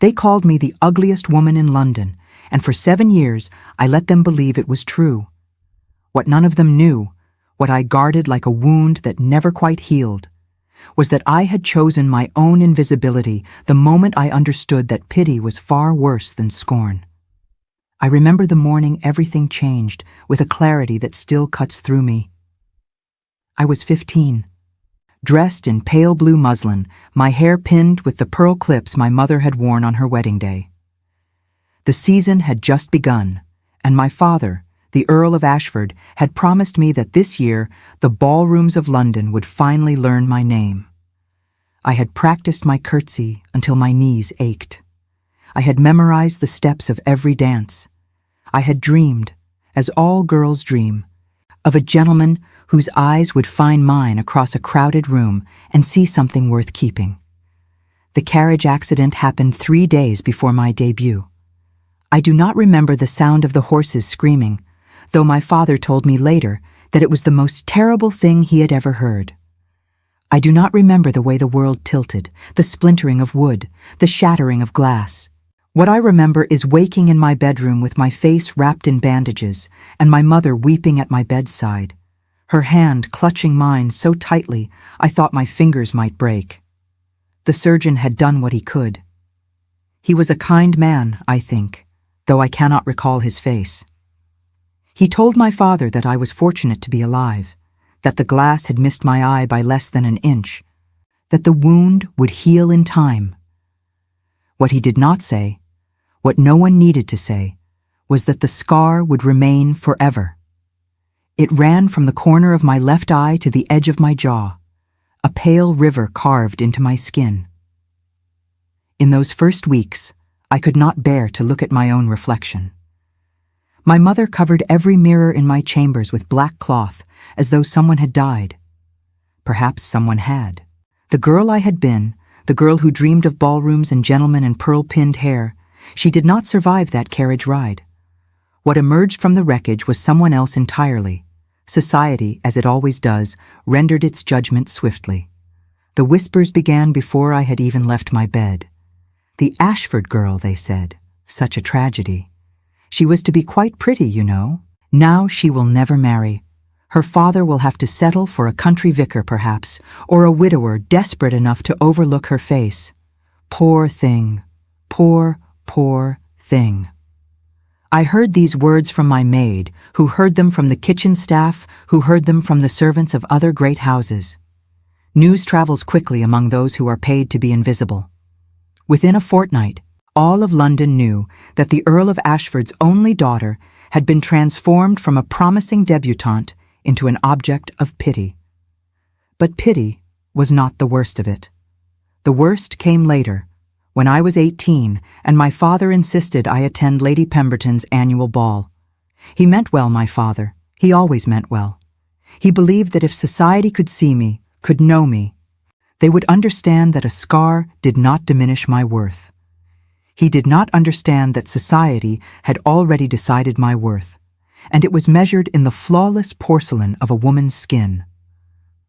They called me the ugliest woman in London, and for 7 years I let them believe it was true. What none of them knew, what I guarded like a wound that never quite healed, was that I had chosen my own invisibility the moment I understood that pity was far worse than scorn. I remember the morning everything changed with a clarity that still cuts through me. I was 15. Dressed in pale blue muslin, my hair pinned with the pearl clips my mother had worn on her wedding day. The season had just begun, and my father, the Earl of Ashford, had promised me that this year the ballrooms of London would finally learn my name. I had practiced my curtsy until my knees ached. I had memorized the steps of every dance. I had dreamed, as all girls dream, of a gentleman whose eyes would find mine across a crowded room and see something worth keeping. The carriage accident happened 3 days before my debut. I do not remember the sound of the horses screaming, though my father told me later that it was the most terrible thing he had ever heard. I do not remember the way the world tilted, the splintering of wood, the shattering of glass. What I remember is waking in my bedroom with my face wrapped in bandages and my mother weeping at my bedside, her hand clutching mine so tightly I thought my fingers might break. The surgeon had done what he could. He was a kind man, I think, though I cannot recall his face. He told my father that I was fortunate to be alive, that the glass had missed my eye by less than an inch, that the wound would heal in time. What he did not say, what no one needed to say, was that the scar would remain forever. It ran from the corner of my left eye to the edge of my jaw, a pale river carved into my skin. In those first weeks, I could not bear to look at my own reflection. My mother covered every mirror in my chambers with black cloth, as though someone had died. Perhaps someone had. The girl I had been, the girl who dreamed of ballrooms and gentlemen and pearl-pinned hair, she did not survive that carriage ride. What emerged from the wreckage was someone else entirely. Society, as it always does, rendered its judgment swiftly. The whispers began before I had even left my bed. The Ashford girl, they said. Such a tragedy. She was to be quite pretty, you know. Now she will never marry. Her father will have to settle for a country vicar, perhaps, or a widower desperate enough to overlook her face. Poor thing. Poor, poor thing. I heard these words from my maid, who heard them from the kitchen staff, who heard them from the servants of other great houses. News travels quickly among those who are paid to be invisible. Within a fortnight, all of London knew that the Earl of Ashford's only daughter had been transformed from a promising debutante into an object of pity. But pity was not the worst of it. The worst came later, when I was 18 and my father insisted I attend Lady Pemberton's annual ball. He meant well, my father. He always meant well. He believed that if society could see me, could know me, they would understand that a scar did not diminish my worth. He did not understand that society had already decided my worth, and it was measured in the flawless porcelain of a woman's skin.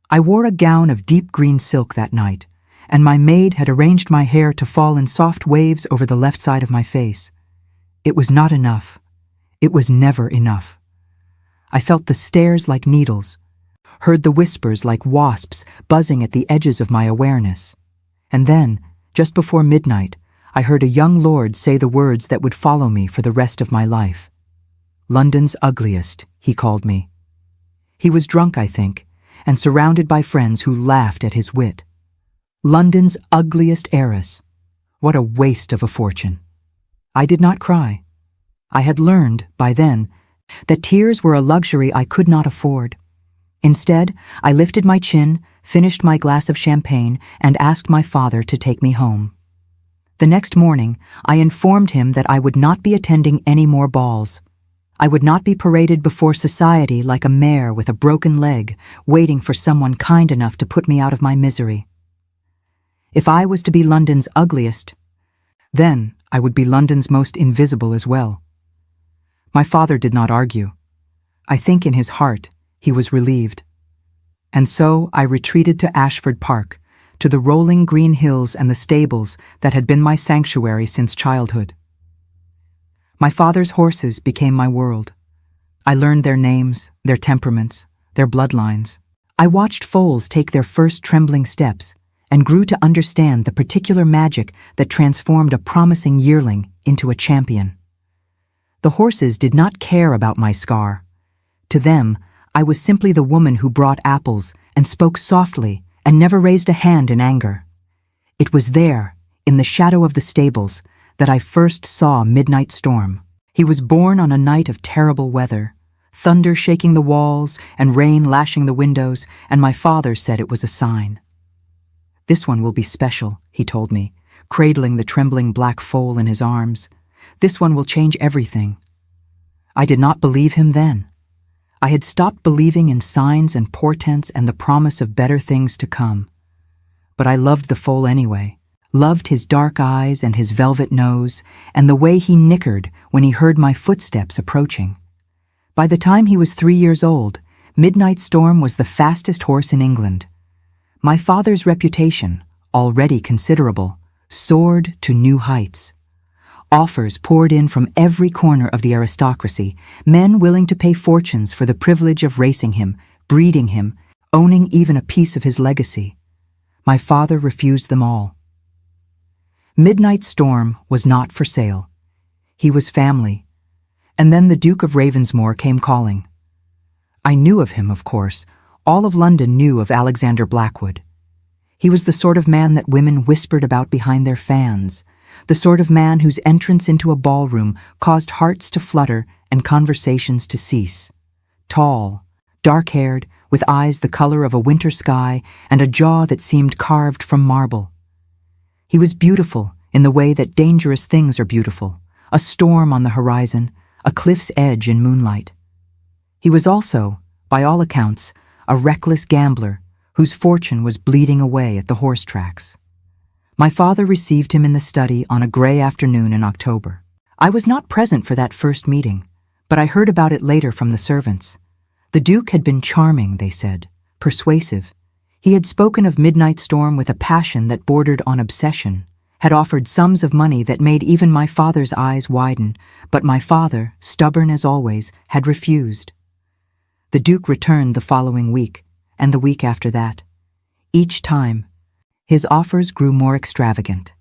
I wore a gown of deep green silk that night, and my maid had arranged my hair to fall in soft waves over the left side of my face. It was not enough. It was never enough. I felt the stares like needles, heard the whispers like wasps buzzing at the edges of my awareness. And then, just before midnight, I heard a young lord say the words that would follow me for the rest of my life. London's ugliest, he called me. He was drunk, I think, and surrounded by friends who laughed at his wit. London's ugliest heiress. What a waste of a fortune. I did not cry. I had learned, by then, that tears were a luxury I could not afford. Instead, I lifted my chin, finished my glass of champagne, and asked my father to take me home. The next morning, I informed him that I would not be attending any more balls. I would not be paraded before society like a mare with a broken leg, waiting for someone kind enough to put me out of my misery. If I was to be London's ugliest, then I would be London's most invisible as well. My father did not argue. I think in his heart he was relieved. And so I retreated to Ashford Park, to the rolling green hills and the stables that had been my sanctuary since childhood. My father's horses became my world. I learned their names, their temperaments, their bloodlines. I watched foals take their first trembling steps and grew to understand the particular magic that transformed a promising yearling into a champion. The horses did not care about my scar. To them, I was simply the woman who brought apples and spoke softly and never raised a hand in anger. It was there, in the shadow of the stables, that I first saw Midnight Storm. He was born on a night of terrible weather, thunder shaking the walls and rain lashing the windows, and my father said it was a sign. "This one will be special," he told me, cradling the trembling black foal in his arms. "This one will change everything." I did not believe him then. I had stopped believing in signs and portents and the promise of better things to come. But I loved the foal anyway, loved his dark eyes and his velvet nose, and the way he nickered when he heard my footsteps approaching. By the time he was 3 years old, Midnight Storm was the fastest horse in England. My father's reputation, already considerable, soared to new heights. Offers poured in from every corner of the aristocracy, men willing to pay fortunes for the privilege of racing him, breeding him, owning even a piece of his legacy. My father refused them all. Midnight Storm was not for sale. He was family. And then the Duke of Ravensmore came calling. I knew of him, of course. All of London knew of Alexander Blackwood. He was the sort of man that women whispered about behind their fans, the sort of man whose entrance into a ballroom caused hearts to flutter and conversations to cease. Tall, dark-haired, with eyes the color of a winter sky and a jaw that seemed carved from marble. He was beautiful in the way that dangerous things are beautiful, a storm on the horizon, a cliff's edge in moonlight. He was also, by all accounts, a reckless gambler whose fortune was bleeding away at the horse tracks. My father received him in the study on a gray afternoon in October. I was not present for that first meeting, but I heard about it later from the servants. The Duke had been charming, they said, persuasive. He had spoken of Midnight Storm with a passion that bordered on obsession, had offered sums of money that made even my father's eyes widen, but my father, stubborn as always, had refused. The Duke returned the following week, and the week after that. Each time, his offers grew more extravagant.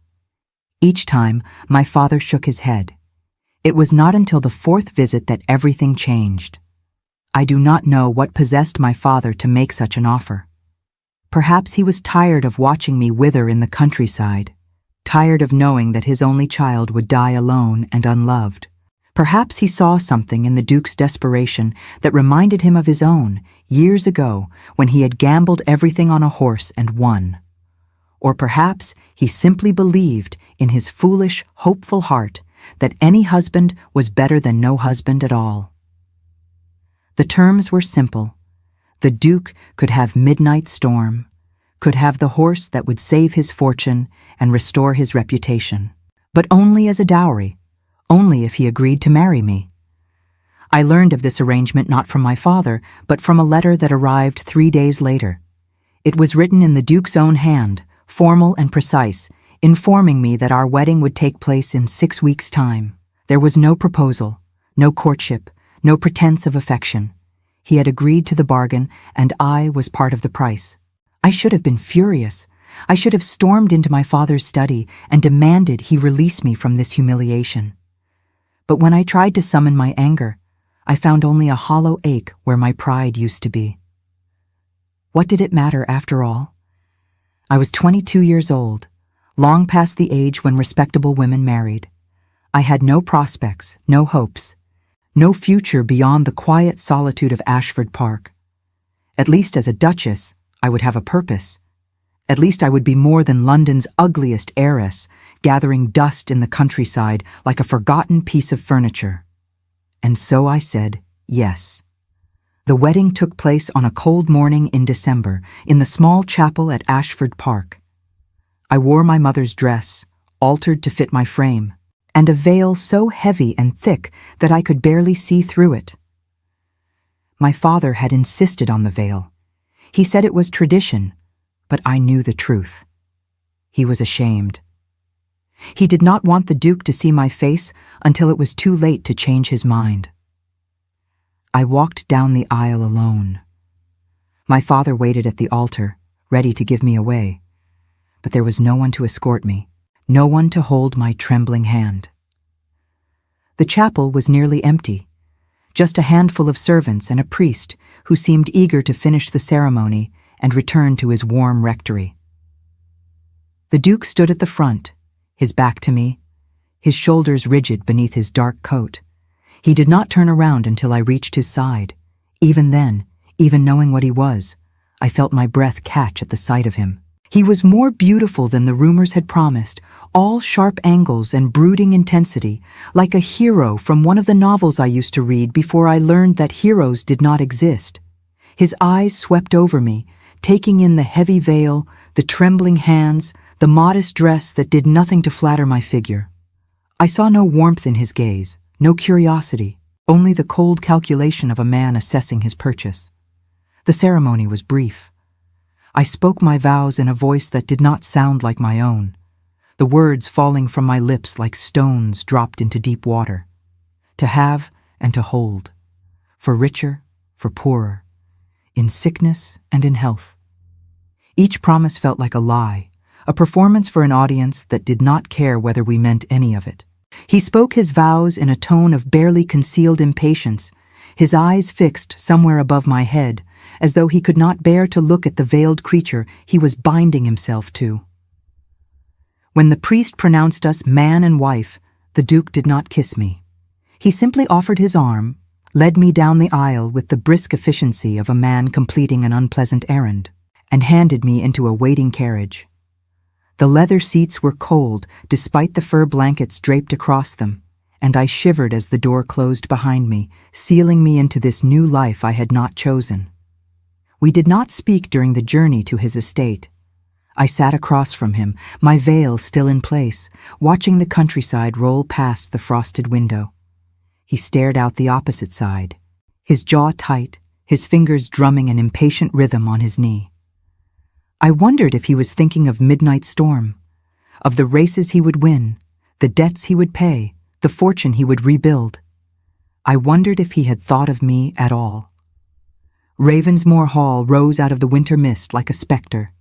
Each time, my father shook his head. It was not until the fourth visit that everything changed. I do not know what possessed my father to make such an offer. Perhaps he was tired of watching me wither in the countryside, tired of knowing that his only child would die alone and unloved. Perhaps he saw something in the Duke's desperation that reminded him of his own, years ago, when he had gambled everything on a horse and won. Or perhaps he simply believed in his foolish, hopeful heart that any husband was better than no husband at all. The terms were simple. The Duke could have Midnight Storm, could have the horse that would save his fortune and restore his reputation, but only as a dowry, only if he agreed to marry me. I learned of this arrangement not from my father, but from a letter that arrived 3 days later. It was written in the Duke's own hand, formal and precise, informing me that our wedding would take place in 6 weeks' time. There was no proposal, no courtship, no pretense of affection. He had agreed to the bargain, and I was part of the price. I should have been furious. I should have stormed into my father's study and demanded he release me from this humiliation. But when I tried to summon my anger, I found only a hollow ache where my pride used to be. What did it matter after all? I was 22 years old, long past the age when respectable women married. I had no prospects, no hopes, no future beyond the quiet solitude of Ashford Park. At least as a duchess, I would have a purpose. At least I would be more than London's ugliest heiress, gathering dust in the countryside like a forgotten piece of furniture. And so I said yes. The wedding took place on a cold morning in December in the small chapel at Ashford Park. I wore my mother's dress, altered to fit my frame, and a veil so heavy and thick that I could barely see through it. My father had insisted on the veil. He said it was tradition, but I knew the truth. He was ashamed. He did not want the Duke to see my face until it was too late to change his mind. I walked down the aisle alone. My father waited at the altar, ready to give me away, but there was no one to escort me, no one to hold my trembling hand. The chapel was nearly empty, just a handful of servants and a priest who seemed eager to finish the ceremony and return to his warm rectory. The Duke stood at the front, his back to me, his shoulders rigid beneath his dark coat. He did not turn around until I reached his side. Even then, even knowing what he was, I felt my breath catch at the sight of him. He was more beautiful than the rumors had promised, all sharp angles and brooding intensity, like a hero from one of the novels I used to read before I learned that heroes did not exist. His eyes swept over me, taking in the heavy veil, the trembling hands, the modest dress that did nothing to flatter my figure. I saw no warmth in his gaze, no curiosity, only the cold calculation of a man assessing his purchase. The ceremony was brief. I spoke my vows in a voice that did not sound like my own, the words falling from my lips like stones dropped into deep water. To have and to hold, for richer, for poorer, in sickness and in health. Each promise felt like a lie, a performance for an audience that did not care whether we meant any of it. He spoke his vows in a tone of barely concealed impatience, his eyes fixed somewhere above my head, as though he could not bear to look at the veiled creature he was binding himself to. When the priest pronounced us man and wife, the Duke did not kiss me. He simply offered his arm, led me down the aisle with the brisk efficiency of a man completing an unpleasant errand, and handed me into a waiting carriage. The leather seats were cold despite the fur blankets draped across them, and I shivered as the door closed behind me, sealing me into this new life I had not chosen. We did not speak during the journey to his estate. I sat across from him, my veil still in place, watching the countryside roll past the frosted window. He stared out the opposite side, his jaw tight, his fingers drumming an impatient rhythm on his knee. I wondered if he was thinking of midnight storm, of the races he would win, the debts he would pay, the fortune he would rebuild. I wondered if he had thought of me at all. Ravensmoor Hall rose out of the winter mist like a spectre,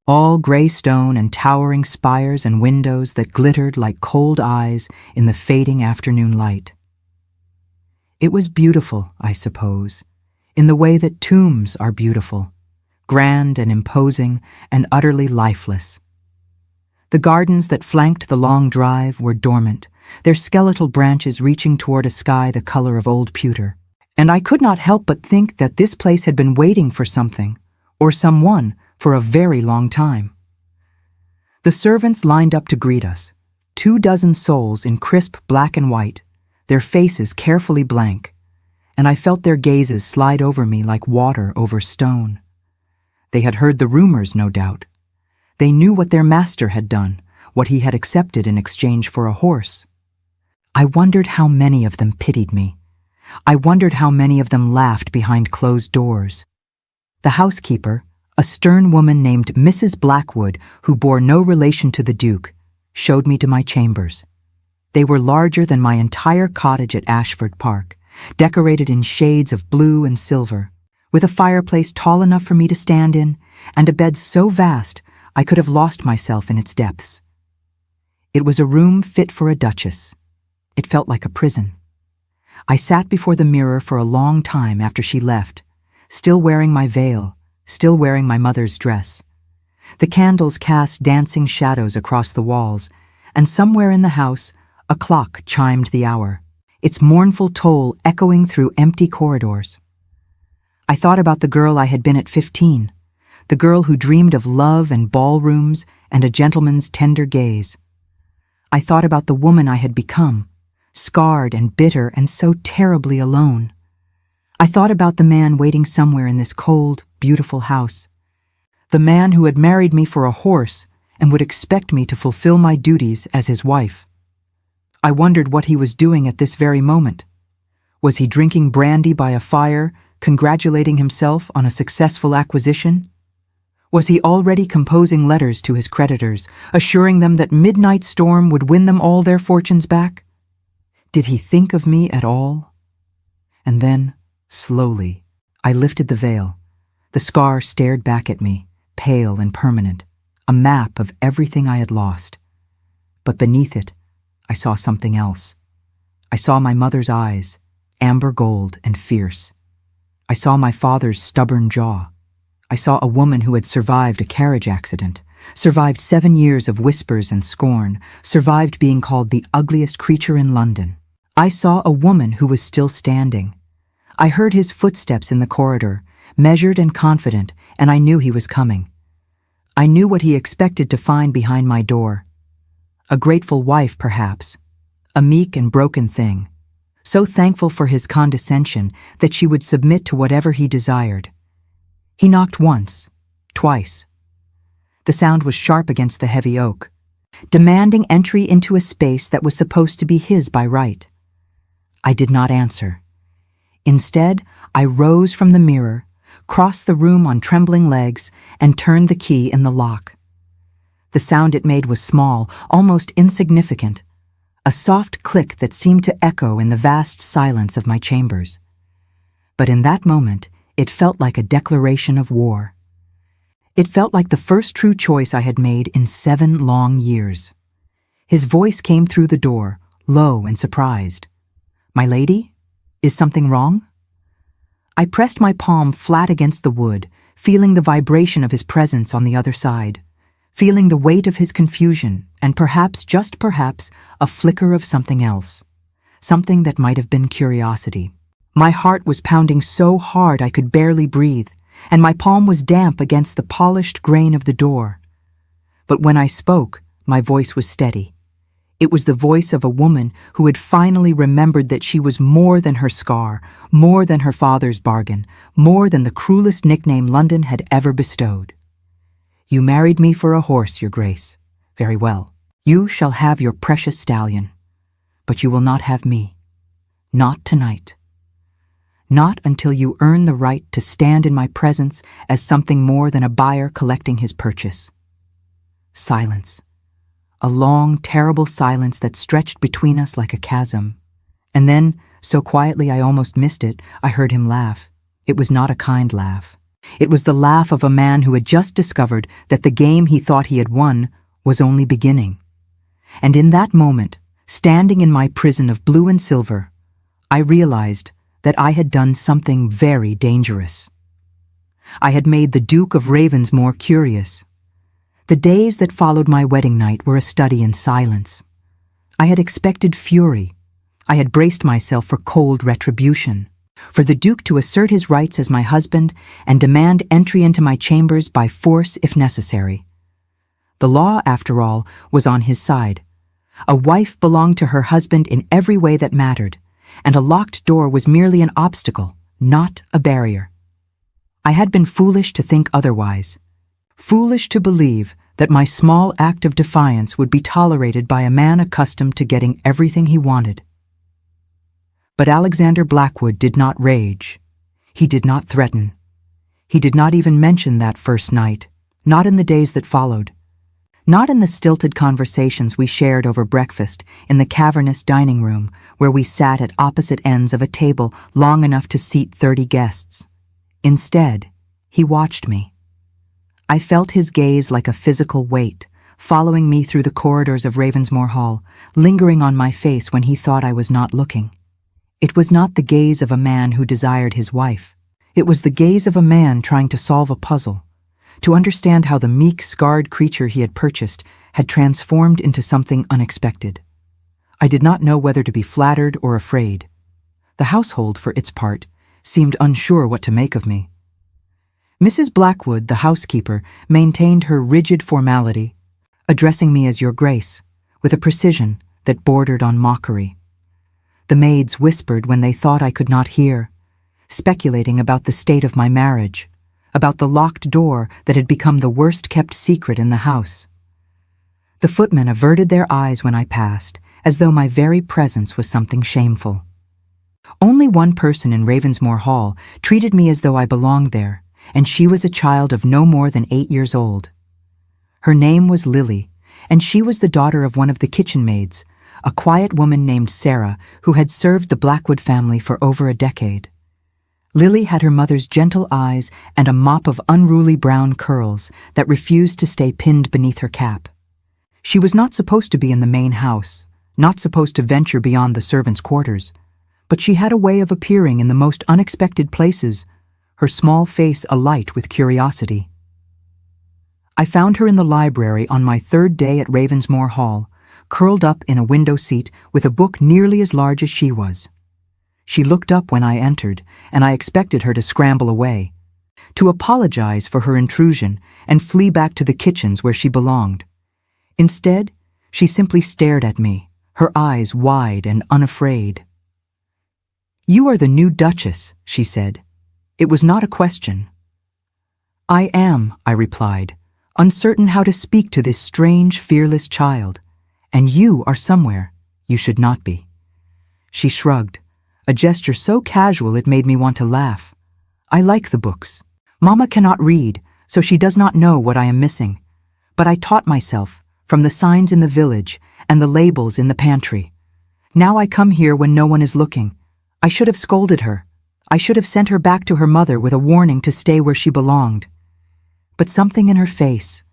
all gray stone and towering spires and windows that glittered like cold eyes in the fading afternoon light. It was beautiful, I suppose, in the way that tombs are beautiful, grand and imposing and utterly lifeless. The gardens that flanked the long drive were dormant, their skeletal branches reaching toward a sky the color of old pewter, and I could not help but think that this place had been waiting for something, or someone, for a very long time. The servants lined up to greet us, 24 souls in crisp black and white, their faces carefully blank, and I felt their gazes slide over me like water over stone. They had heard the rumors, no doubt. They knew what their master had done, what he had accepted in exchange for a horse. I wondered how many of them pitied me. I wondered how many of them laughed behind closed doors. The housekeeper, a stern woman named Mrs. Blackwood, who bore no relation to the Duke, showed me to my chambers. They were larger than my entire cottage at Ashford Park, decorated in shades of blue and silver, with a fireplace tall enough for me to stand in, and a bed so vast I could have lost myself in its depths. It was a room fit for a duchess. It felt like a prison. I sat before the mirror for a long time after she left, still wearing my veil, still wearing my mother's dress. The candles cast dancing shadows across the walls, and somewhere in the house, a clock chimed the hour, its mournful toll echoing through empty corridors. I thought about the girl I had been at 15, the girl who dreamed of love and ballrooms and a gentleman's tender gaze. I thought about the woman I had become, scarred and bitter and so terribly alone. I thought about the man waiting somewhere in this cold, beautiful house, the man who had married me for a horse and would expect me to fulfill my duties as his wife. I wondered what he was doing at this very moment. Was he drinking brandy by a fire, congratulating himself on a successful acquisition? Was he already composing letters to his creditors, assuring them that midnight storm would win them all their fortunes back? Did he think of me at all? And then, slowly, I lifted the veil. The scar stared back at me, pale and permanent, a map of everything I had lost. But beneath it, I saw something else. I saw my mother's eyes, amber gold and fierce. I saw my father's stubborn jaw. I saw a woman who had survived a carriage accident, survived 7 years of whispers and scorn, survived being called the ugliest creature in London. I saw a woman who was still standing. I heard his footsteps in the corridor, measured and confident, and I knew he was coming. I knew what he expected to find behind my door. A grateful wife, perhaps. A meek and broken thing. So thankful for his condescension that she would submit to whatever he desired. He knocked once, twice. The sound was sharp against the heavy oak, demanding entry into a space that was supposed to be his by right. I did not answer. Instead, I rose from the mirror, crossed the room on trembling legs, and turned the key in the lock. The sound it made was small, almost insignificant, a soft click that seemed to echo in the vast silence of my chambers. But in that moment, it felt like a declaration of war. It felt like the first true choice I had made in 7 long years. His voice came through the door, low and surprised. "My lady? Is something wrong?" I pressed my palm flat against the wood, feeling the vibration of his presence on the other side, feeling the weight of his confusion, and perhaps, just perhaps, a flicker of something else, something that might have been curiosity. My heart was pounding so hard I could barely breathe, and my palm was damp against the polished grain of the door. But when I spoke, my voice was steady. It was the voice of a woman who had finally remembered that she was more than her scar, more than her father's bargain, more than the cruelest nickname London had ever bestowed. "You married me for a horse, Your Grace. Very well. You shall have your precious stallion. But you will not have me. Not tonight. Not until you earn the right to stand in my presence as something more than a buyer collecting his purchase." Silence. A long, terrible silence that stretched between us like a chasm. And then, so quietly I almost missed it, I heard him laugh. It was not a kind laugh. It was the laugh of a man who had just discovered that the game he thought he had won was only beginning. And in that moment, standing in my prison of blue and silver, I realized that I had done something very dangerous. I had made the Duke of Ravensmore curious. The days that followed my wedding night were a study in silence. I had expected fury. I had braced myself for cold retribution, for the Duke to assert his rights as my husband and demand entry into my chambers by force if necessary. The law, after all, was on his side. A wife belonged to her husband in every way that mattered, and a locked door was merely an obstacle, not a barrier. I had been foolish to think otherwise, foolish to believe that my small act of defiance would be tolerated by a man accustomed to getting everything he wanted. But Alexander Blackwood did not rage. He did not threaten. He did not even mention that first night, not in the days that followed. Not in the stilted conversations we shared over breakfast in the cavernous dining room where we sat at opposite ends of a table long enough to seat 30 guests. Instead, he watched me. I felt his gaze like a physical weight, following me through the corridors of Ravensmore Hall, lingering on my face when he thought I was not looking. It was not the gaze of a man who desired his wife. It was the gaze of a man trying to solve a puzzle, to understand how the meek, scarred creature he had purchased had transformed into something unexpected. I did not know whether to be flattered or afraid. The household, for its part, seemed unsure what to make of me. Mrs. Blackwood, the housekeeper, maintained her rigid formality, addressing me as Your Grace, with a precision that bordered on mockery. The maids whispered when they thought I could not hear, speculating about the state of my marriage, about the locked door that had become the worst-kept secret in the house. The footmen averted their eyes when I passed, as though my very presence was something shameful. Only one person in Ravensmore Hall treated me as though I belonged there, and she was a child of no more than 8 years old. Her name was Lily, and she was the daughter of one of the kitchen maids, a quiet woman named Sarah who had served the Blackwood family for over a decade. Lily had her mother's gentle eyes and a mop of unruly brown curls that refused to stay pinned beneath her cap. She was not supposed to be in the main house, not supposed to venture beyond the servants' quarters, but she had a way of appearing in the most unexpected places, her small face alight with curiosity. I found her in the library on my 3rd day at Ravensmoor Hall, curled up in a window seat with a book nearly as large as she was. She looked up when I entered, and I expected her to scramble away, to apologize for her intrusion and flee back to the kitchens where she belonged. Instead, she simply stared at me, her eyes wide and unafraid. "You are the new Duchess," she said. It was not a question. "I am," I replied, uncertain how to speak to this strange, fearless child. "And you are somewhere you should not be." She shrugged, a gesture so casual it made me want to laugh. "I like the books. Mama cannot read, so she does not know what I am missing. But I taught myself, from the signs in the village and the labels in the pantry. Now I come here when no one is looking. I should have scolded her. I should have sent her back to her mother with a warning to stay where she belonged. But something in her face,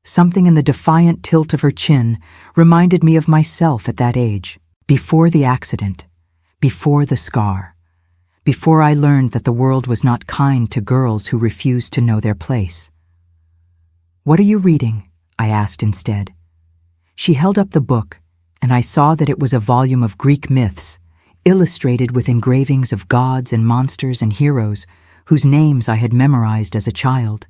something in the defiant tilt of her chin, reminded me of myself at that age, before the accident, before the scar, before I learned that the world was not kind to girls who refused to know their place. "What are you reading?" I asked instead. She held up the book, and I saw that it was a volume of Greek myths, illustrated with engravings of gods and monsters and heroes whose names I had memorized as a child.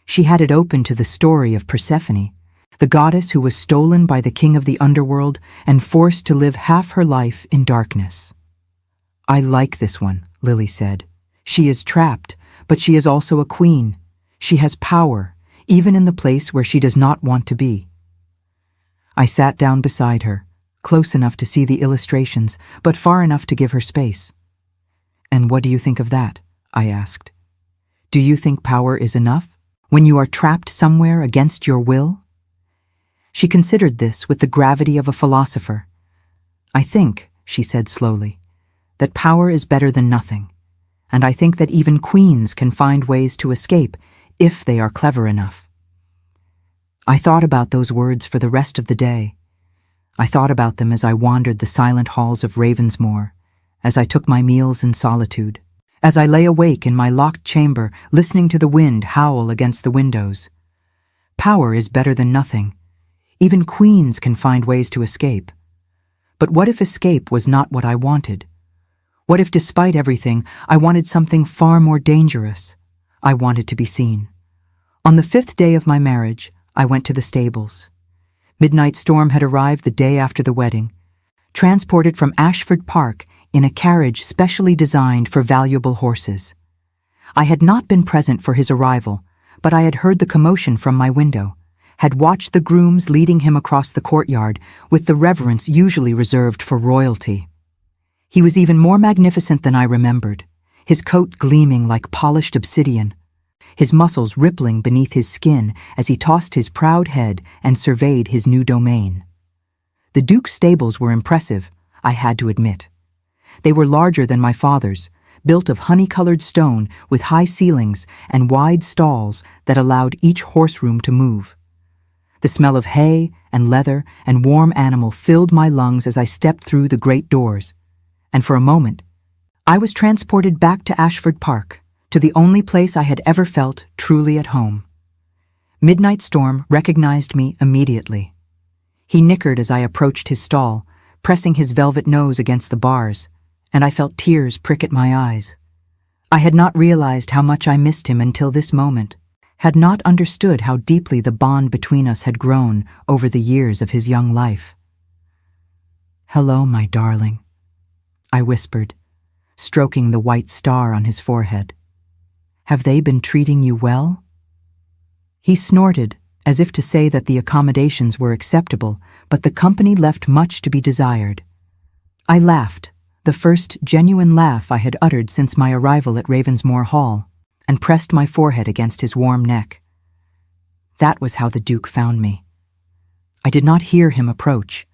She had it open to the story of Persephone, the goddess who was stolen by the king of the underworld and forced to live half her life in darkness. "I like this one," Lily said. "She is trapped, but she is also a queen. She has power, even in the place where she does not want to be." I sat down beside her, close enough to see the illustrations, but far enough to give her space. "And what do you think of that?" I asked. "Do you think power is enough, when you are trapped somewhere against your will?" She considered this with the gravity of a philosopher. "I think," she said slowly, "that power is better than nothing, and I think that even queens can find ways to escape if they are clever enough." I thought about those words for the rest of the day. I thought about them as I wandered the silent halls of Ravensmoor, as I took my meals in solitude, as I lay awake in my locked chamber listening to the wind howl against the windows. Power is better than nothing. Even queens can find ways to escape. But what if escape was not what I wanted? What if, despite everything, I wanted something far more dangerous? I wanted to be seen. On the 5th day of my marriage, I went to the stables. Midnight Storm had arrived the day after the wedding, transported from Ashford Park in a carriage specially designed for valuable horses. I had not been present for his arrival, but I had heard the commotion from my window, had watched the grooms leading him across the courtyard with the reverence usually reserved for royalty. He was even more magnificent than I remembered, his coat gleaming like polished obsidian, his muscles rippling beneath his skin as he tossed his proud head and surveyed his new domain. The Duke's stables were impressive, I had to admit. They were larger than my father's, built of honey-colored stone with high ceilings and wide stalls that allowed each horse room to move. The smell of hay and leather and warm animal filled my lungs as I stepped through the great doors, and for a moment, I was transported back to Ashford Park, to the only place I had ever felt truly at home. Midnight Storm recognized me immediately. He nickered as I approached his stall, pressing his velvet nose against the bars, and I felt tears prick at my eyes. I had not realized how much I missed him until this moment, had not understood how deeply the bond between us had grown over the years of his young life. "Hello, my darling," I whispered, stroking the white star on his forehead. "Have they been treating you well?" He snorted, as if to say that the accommodations were acceptable, but the company left much to be desired. I laughed, the first genuine laugh I had uttered since my arrival at Ravensmoor Hall. and pressed my forehead against his warm neck. That was how the Duke found me. I did not hear him approach.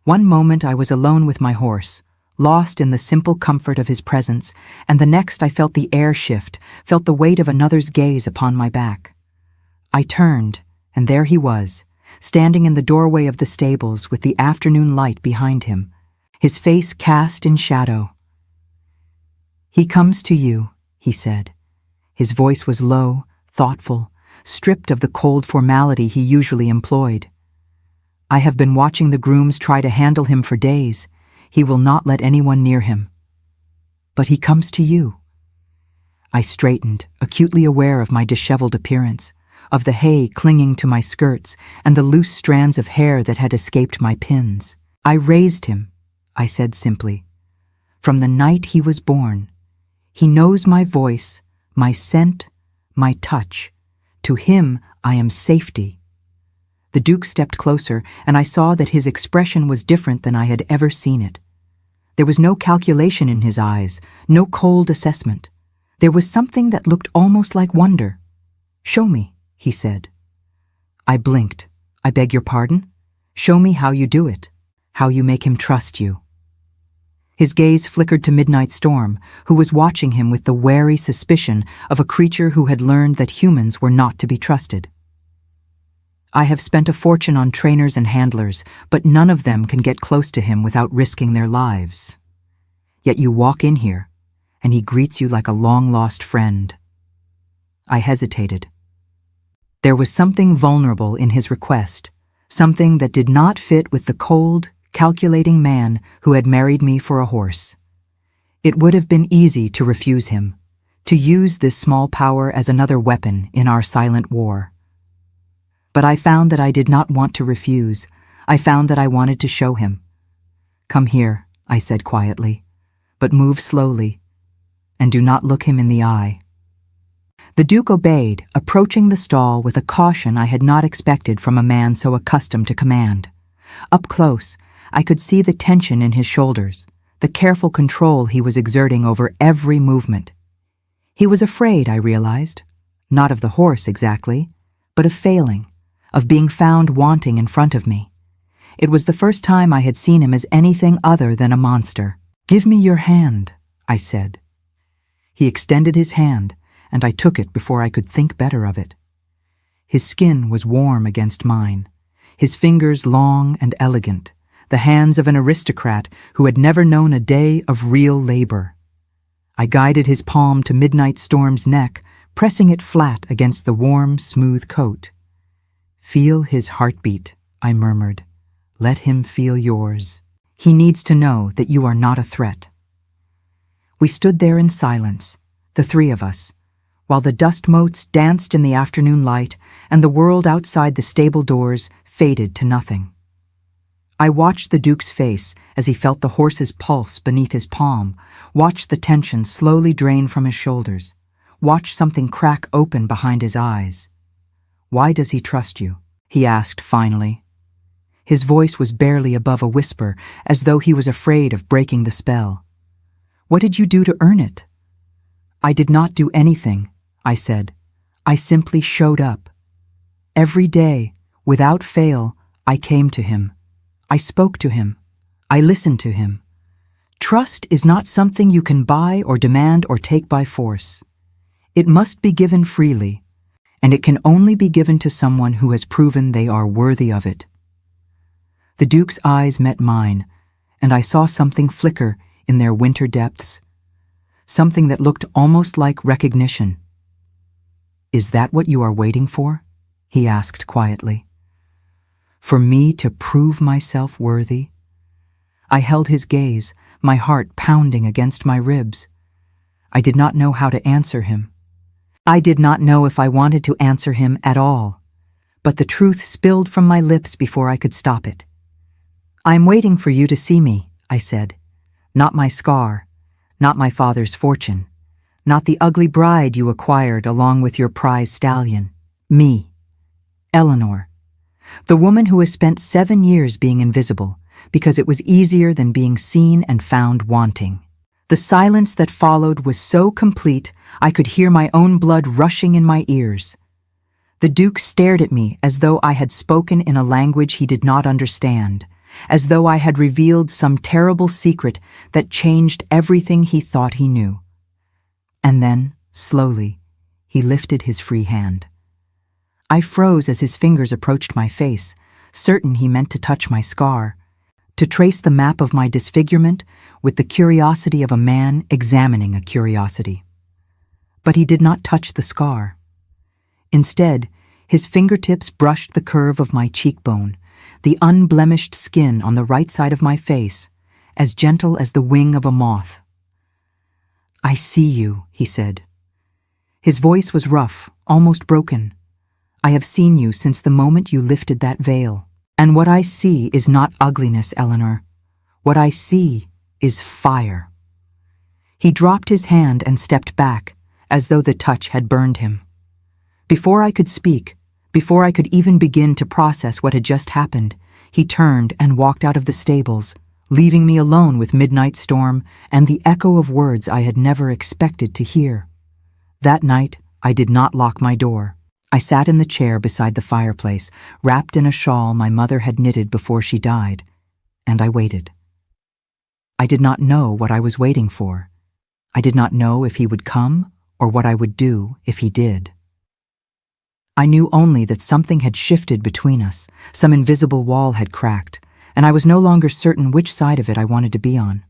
One moment I was alone with my horse, lost in the simple comfort of his presence, and the next I felt the air shift, felt the weight of another's gaze upon my back. I turned, and there he was, standing in the doorway of the stables with the afternoon light behind him, his face cast in shadow. "He comes to you," he said. His voice was low, thoughtful, stripped of the cold formality he usually employed. "I have been watching the grooms try to handle him for days. He will not let anyone near him. But he comes to you." I straightened, acutely aware of my disheveled appearance, of the hay clinging to my skirts and the loose strands of hair that had escaped my pins. "I raised him," I said simply. "From the night he was born. He knows my voice, my scent, my touch. To him I am safety." The Duke stepped closer, and I saw that his expression was different than I had ever seen it. There was no calculation in his eyes, no cold assessment. There was something that looked almost like wonder. "Show me," he said. I blinked. "I beg your pardon? Show me how you do it, how you make him trust you." His gaze flickered to Midnight Storm, who was watching him with the wary suspicion of a creature who had learned that humans were not to be trusted. "I have spent a fortune on trainers and handlers, but none of them can get close to him without risking their lives. Yet you walk in here, and he greets you like a long-lost friend." I hesitated. There was something vulnerable in his request, something that did not fit with the cold, calculating man who had married me for a horse. It would have been easy to refuse him, to use this small power as another weapon in our silent war. But I found that I did not want to refuse. I found that I wanted to show him. "Come here," I said quietly, "but move slowly, and do not look him in the eye." The Duke obeyed, approaching the stall with a caution I had not expected from a man so accustomed to command. Up close, I could see the tension in his shoulders, the careful control he was exerting over every movement. He was afraid, I realized, not of the horse exactly, but of failing, of being found wanting in front of me. It was the first time I had seen him as anything other than a monster. "Give me your hand," I said. He extended his hand, and I took it before I could think better of it. His skin was warm against mine, his fingers long and elegant, the hands of an aristocrat who had never known a day of real labor. I guided his palm to Midnight Storm's neck, pressing it flat against the warm, smooth coat. "Feel his heartbeat," I murmured. "Let him feel yours. He needs to know that you are not a threat." We stood there in silence, the three of us, while the dust motes danced in the afternoon light and the world outside the stable doors faded to nothing. I watched the Duke's face as he felt the horse's pulse beneath his palm, watched the tension slowly drain from his shoulders, watched something crack open behind his eyes. "Why does he trust you?" he asked finally. His voice was barely above a whisper, as though he was afraid of breaking the spell. "What did you do to earn it?" "I did not do anything," I said. "I simply showed up. Every day, without fail, I came to him. I spoke to him. I listened to him. Trust is not something you can buy or demand or take by force. It must be given freely, and it can only be given to someone who has proven they are worthy of it." The Duke's eyes met mine, and I saw something flicker in their winter depths, something that looked almost like recognition. "Is that what you are waiting for?" he asked quietly. "For me to prove myself worthy?" I held his gaze, my heart pounding against my ribs. I did not know how to answer him. I did not know if I wanted to answer him at all, but the truth spilled from my lips before I could stop it. "I'm waiting for you to see me," I said. "Not my scar, not my father's fortune, not the ugly bride you acquired along with your prize stallion. Me, Eleanor, the woman who has spent 7 years being invisible because it was easier than being seen and found wanting. The silence that followed was so complete I could hear my own blood rushing in my ears. The Duke stared at me as though I had spoken in a language he did not understand, as though I had revealed some terrible secret that changed everything he thought he knew. And then, slowly, he lifted his free hand. I froze as his fingers approached my face, certain he meant to touch my scar, to trace the map of my disfigurement with the curiosity of a man examining a curiosity. But he did not touch the scar. Instead, his fingertips brushed the curve of my cheekbone, the unblemished skin on the right side of my face, as gentle as the wing of a moth. "I see you," he said. His voice was rough, almost broken. "I have seen you since the moment you lifted that veil. And what I see is not ugliness, Eleanor. What I see is fire." He dropped his hand and stepped back, as though the touch had burned him. Before I could speak, before I could even begin to process what had just happened, he turned and walked out of the stables, leaving me alone with Midnight Storm and the echo of words I had never expected to hear. That night, I did not lock my door. I sat in the chair beside the fireplace, wrapped in a shawl my mother had knitted before she died, and I waited. I did not know what I was waiting for. I did not know if he would come or what I would do if he did. I knew only that something had shifted between us, some invisible wall had cracked, and I was no longer certain which side of it I wanted to be on.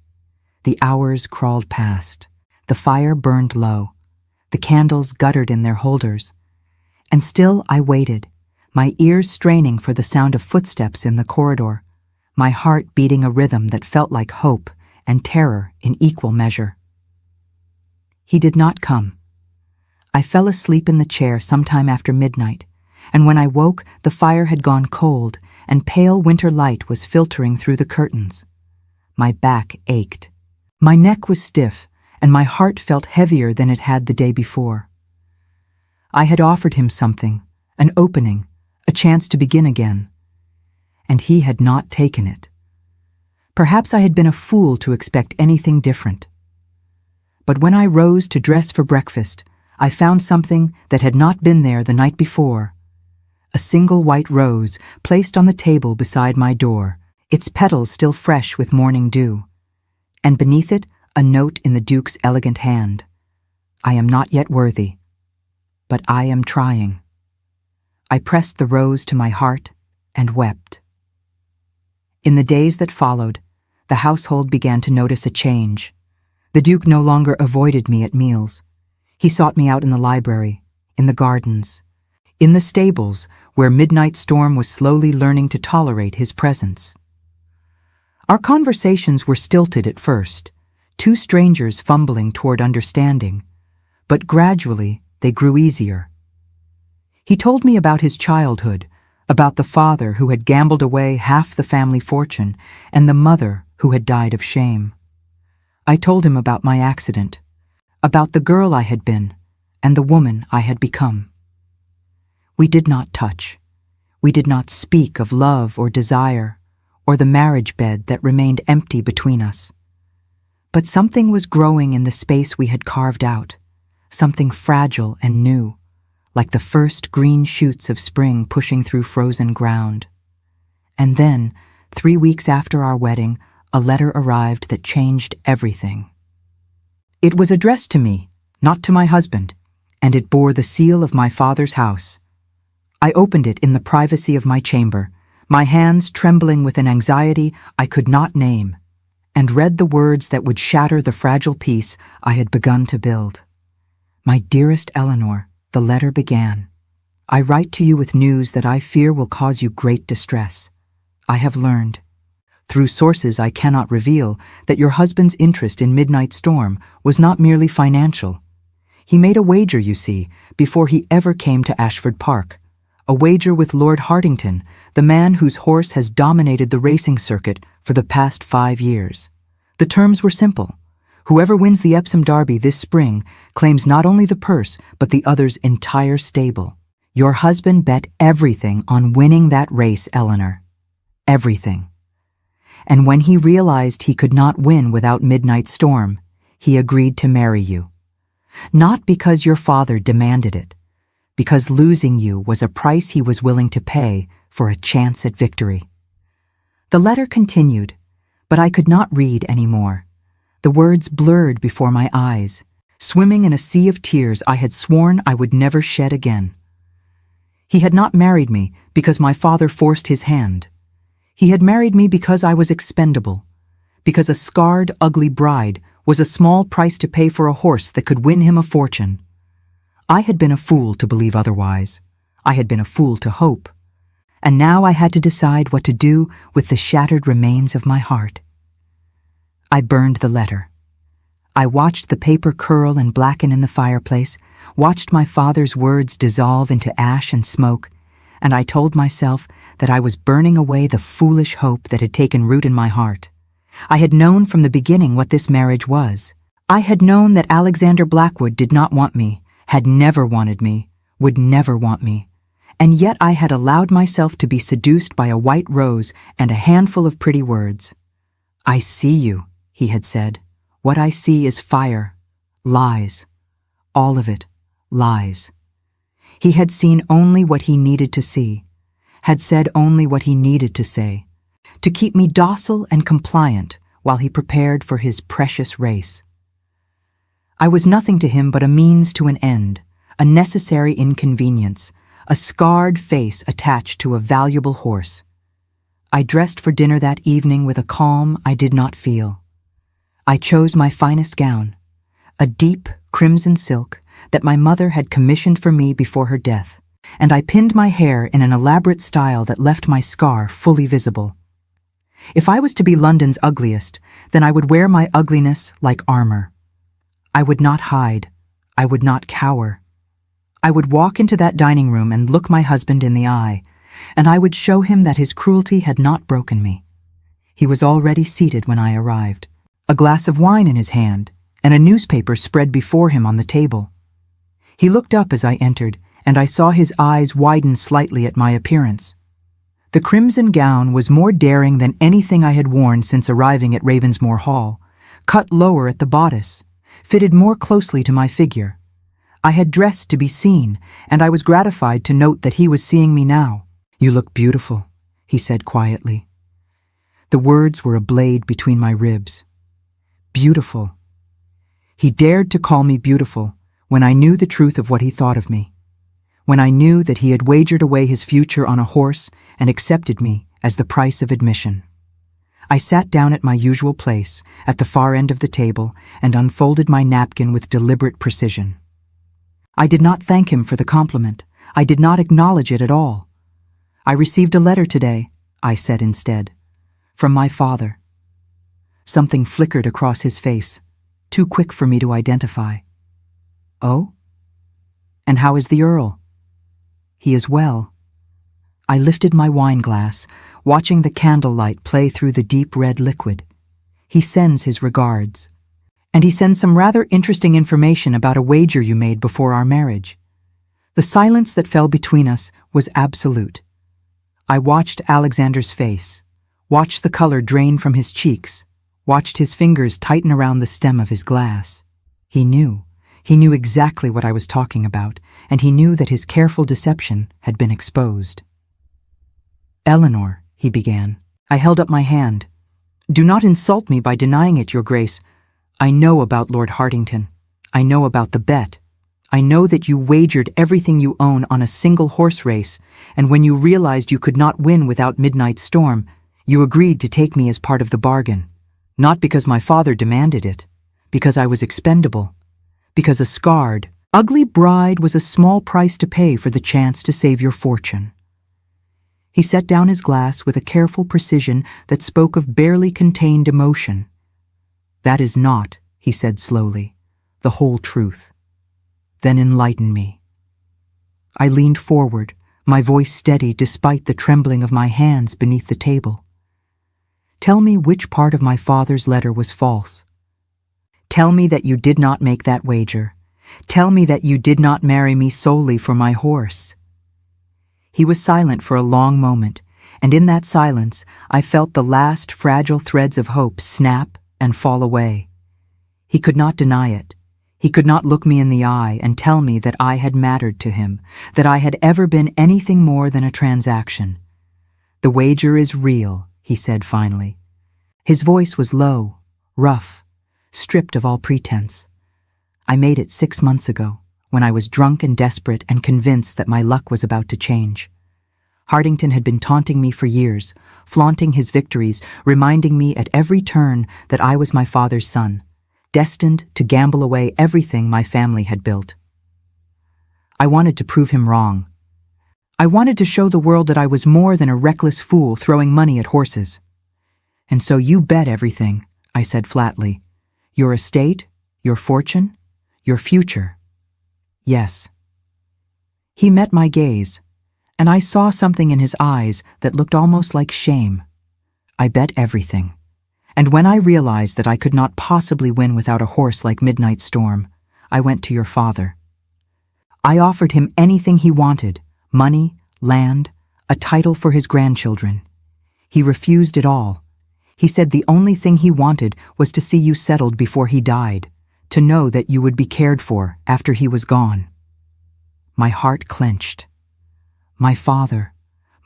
The hours crawled past. The fire burned low. The candles guttered in their holders. And still I waited, my ears straining for the sound of footsteps in the corridor, my heart beating a rhythm that felt like hope and terror in equal measure. He did not come. I fell asleep in the chair sometime after midnight, and when I woke, the fire had gone cold, and pale winter light was filtering through the curtains. My back ached. My neck was stiff, and my heart felt heavier than it had the day before. I had offered him something, an opening, a chance to begin again, and he had not taken it. Perhaps I had been a fool to expect anything different. But when I rose to dress for breakfast, I found something that had not been there the night before. A single white rose placed on the table beside my door, its petals still fresh with morning dew, and beneath it a note in the Duke's elegant hand. "I am not yet worthy, but I am trying." I pressed the rose to my heart and wept. In the days that followed, the household began to notice a change. The Duke no longer avoided me at meals. He sought me out in the library, in the gardens, in the stables where Midnight Storm was slowly learning to tolerate his presence. Our conversations were stilted at first, two strangers fumbling toward understanding, but gradually they grew easier. He told me about his childhood, about the father who had gambled away half the family fortune and the mother who had died of shame. I told him about my accident, about the girl I had been and the woman I had become. We did not touch. We did not speak of love or desire or the marriage bed that remained empty between us. But something was growing in the space we had carved out, something fragile and new, like the first green shoots of spring pushing through frozen ground. And then, 3 weeks after our wedding, a letter arrived that changed everything. It was addressed to me, not to my husband, and it bore the seal of my father's house. I opened it in the privacy of my chamber, my hands trembling with an anxiety I could not name, and read the words that would shatter the fragile peace I had begun to build. "My dearest Eleanor," the letter began, "I write to you with news that I fear will cause you great distress. I have learned, through sources I cannot reveal, that your husband's interest in Midnight Storm was not merely financial. He made a wager, you see, before he ever came to Ashford Park, a wager with Lord Hartington, the man whose horse has dominated the racing circuit for the past 5 years. The terms were simple. Whoever wins the Epsom Derby this spring claims not only the purse, but the other's entire stable. Your husband bet everything on winning that race, Eleanor. Everything. And when he realized he could not win without Midnight Storm, he agreed to marry you. Not because your father demanded it, because losing you was a price he was willing to pay for a chance at victory. The letter continued, but I could not read any more. The words blurred before my eyes, swimming in a sea of tears I had sworn I would never shed again. He had not married me because my father forced his hand. He had married me because I was expendable, because a scarred, ugly bride was a small price to pay for a horse that could win him a fortune. I had been a fool to believe otherwise. I had been a fool to hope. And now I had to decide what to do with the shattered remains of my heart. I burned the letter. I watched the paper curl and blacken in the fireplace, watched my father's words dissolve into ash and smoke, and I told myself that I was burning away the foolish hope that had taken root in my heart. I had known from the beginning what this marriage was. I had known that Alexander Blackwood did not want me, had never wanted me, would never want me. And yet I had allowed myself to be seduced by a white rose and a handful of pretty words. "I see you," he had said. "What I see is fire, lies, all of it, lies." He had seen only what he needed to see, had said only what he needed to say, to keep me docile and compliant while he prepared for his precious race. I was nothing to him but a means to an end, a necessary inconvenience, a scarred face attached to a valuable horse. I dressed for dinner that evening with a calm I did not feel. I chose my finest gown, a deep crimson silk that my mother had commissioned for me before her death, and I pinned my hair in an elaborate style that left my scar fully visible. If I was to be London's ugliest, then I would wear my ugliness like armor. I would not hide. I would not cower. I would walk into that dining room and look my husband in the eye, and I would show him that his cruelty had not broken me. He was already seated when I arrived, a glass of wine in his hand, and a newspaper spread before him on the table. He looked up as I entered, and I saw his eyes widen slightly at my appearance. The crimson gown was more daring than anything I had worn since arriving at Ravensmoor Hall, cut lower at the bodice, fitted more closely to my figure. I had dressed to be seen, and I was gratified to note that he was seeing me now. "You look beautiful," he said quietly. The words were a blade between my ribs. Beautiful. He dared to call me beautiful when I knew the truth of what he thought of me, when I knew that he had wagered away his future on a horse and accepted me as the price of admission. I sat down at my usual place, at the far end of the table, and unfolded my napkin with deliberate precision. I did not thank him for the compliment. I did not acknowledge it at all. "I received a letter today," I said instead, "from my father." Something flickered across his face, too quick for me to identify. "Oh? And how is the Earl?" "He is well." I lifted my wine glass, watching the candlelight play through the deep red liquid. "He sends his regards. And he sends some rather interesting information about a wager you made before our marriage." The silence that fell between us was absolute. I watched Alexander's face, watched the color drain from his cheeks, watched his fingers tighten around the stem of his glass. He knew exactly what I was talking about, and he knew that his careful deception had been exposed. "Eleanor," he began. I held up my hand. "Do not insult me by denying it, Your Grace. I know about Lord Hartington. I know about the bet. I know that you wagered everything you own on a single horse race, and when you realized you could not win without Midnight Storm, you agreed to take me as part of the bargain. Not because my father demanded it, because I was expendable, because a scarred, ugly bride was a small price to pay for the chance to save your fortune." He set down his glass with a careful precision that spoke of barely contained emotion. "That is not," he said slowly, "the whole truth. Then enlighten me." I leaned forward, my voice steady despite the trembling of my hands beneath the table. "Tell me which part of my father's letter was false. Tell me that you did not make that wager. Tell me that you did not marry me solely for my horse." He was silent for a long moment, and in that silence I felt the last fragile threads of hope snap and fall away. He could not deny it. He could not look me in the eye and tell me that I had mattered to him, that I had ever been anything more than a transaction. "The wager is real," he said finally. His voice was low, rough, stripped of all pretense. "I made it 6 months ago, when I was drunk and desperate and convinced that my luck was about to change. Hardington had been taunting me for years, flaunting his victories, reminding me at every turn that I was my father's son, destined to gamble away everything my family had built. I wanted to prove him wrong. I wanted to show the world that I was more than a reckless fool throwing money at horses. And so you bet everything," I said flatly. "Your estate, your fortune, your future." "Yes." He met my gaze, and I saw something in his eyes that looked almost like shame. "I bet everything. And when I realized that I could not possibly win without a horse like Midnight Storm, I went to your father. I offered him anything he wanted, money, land, a title for his grandchildren. He refused it all. He said the only thing he wanted was to see you settled before he died, to know that you would be cared for after he was gone." My heart clenched. My father,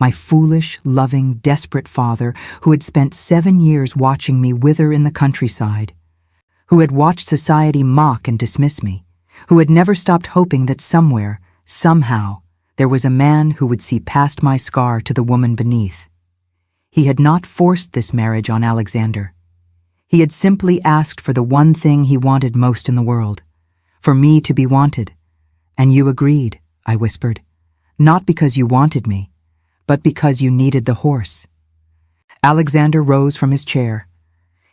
my foolish, loving, desperate father, who had spent 7 years watching me wither in the countryside, who had watched society mock and dismiss me, who had never stopped hoping that somewhere, somehow, there was a man who would see past my scar to the woman beneath. He had not forced this marriage on Alexander. He had simply asked for the one thing he wanted most in the world, for me to be wanted. "And you agreed," I whispered, "not because you wanted me, but because you needed the horse." Alexander rose from his chair.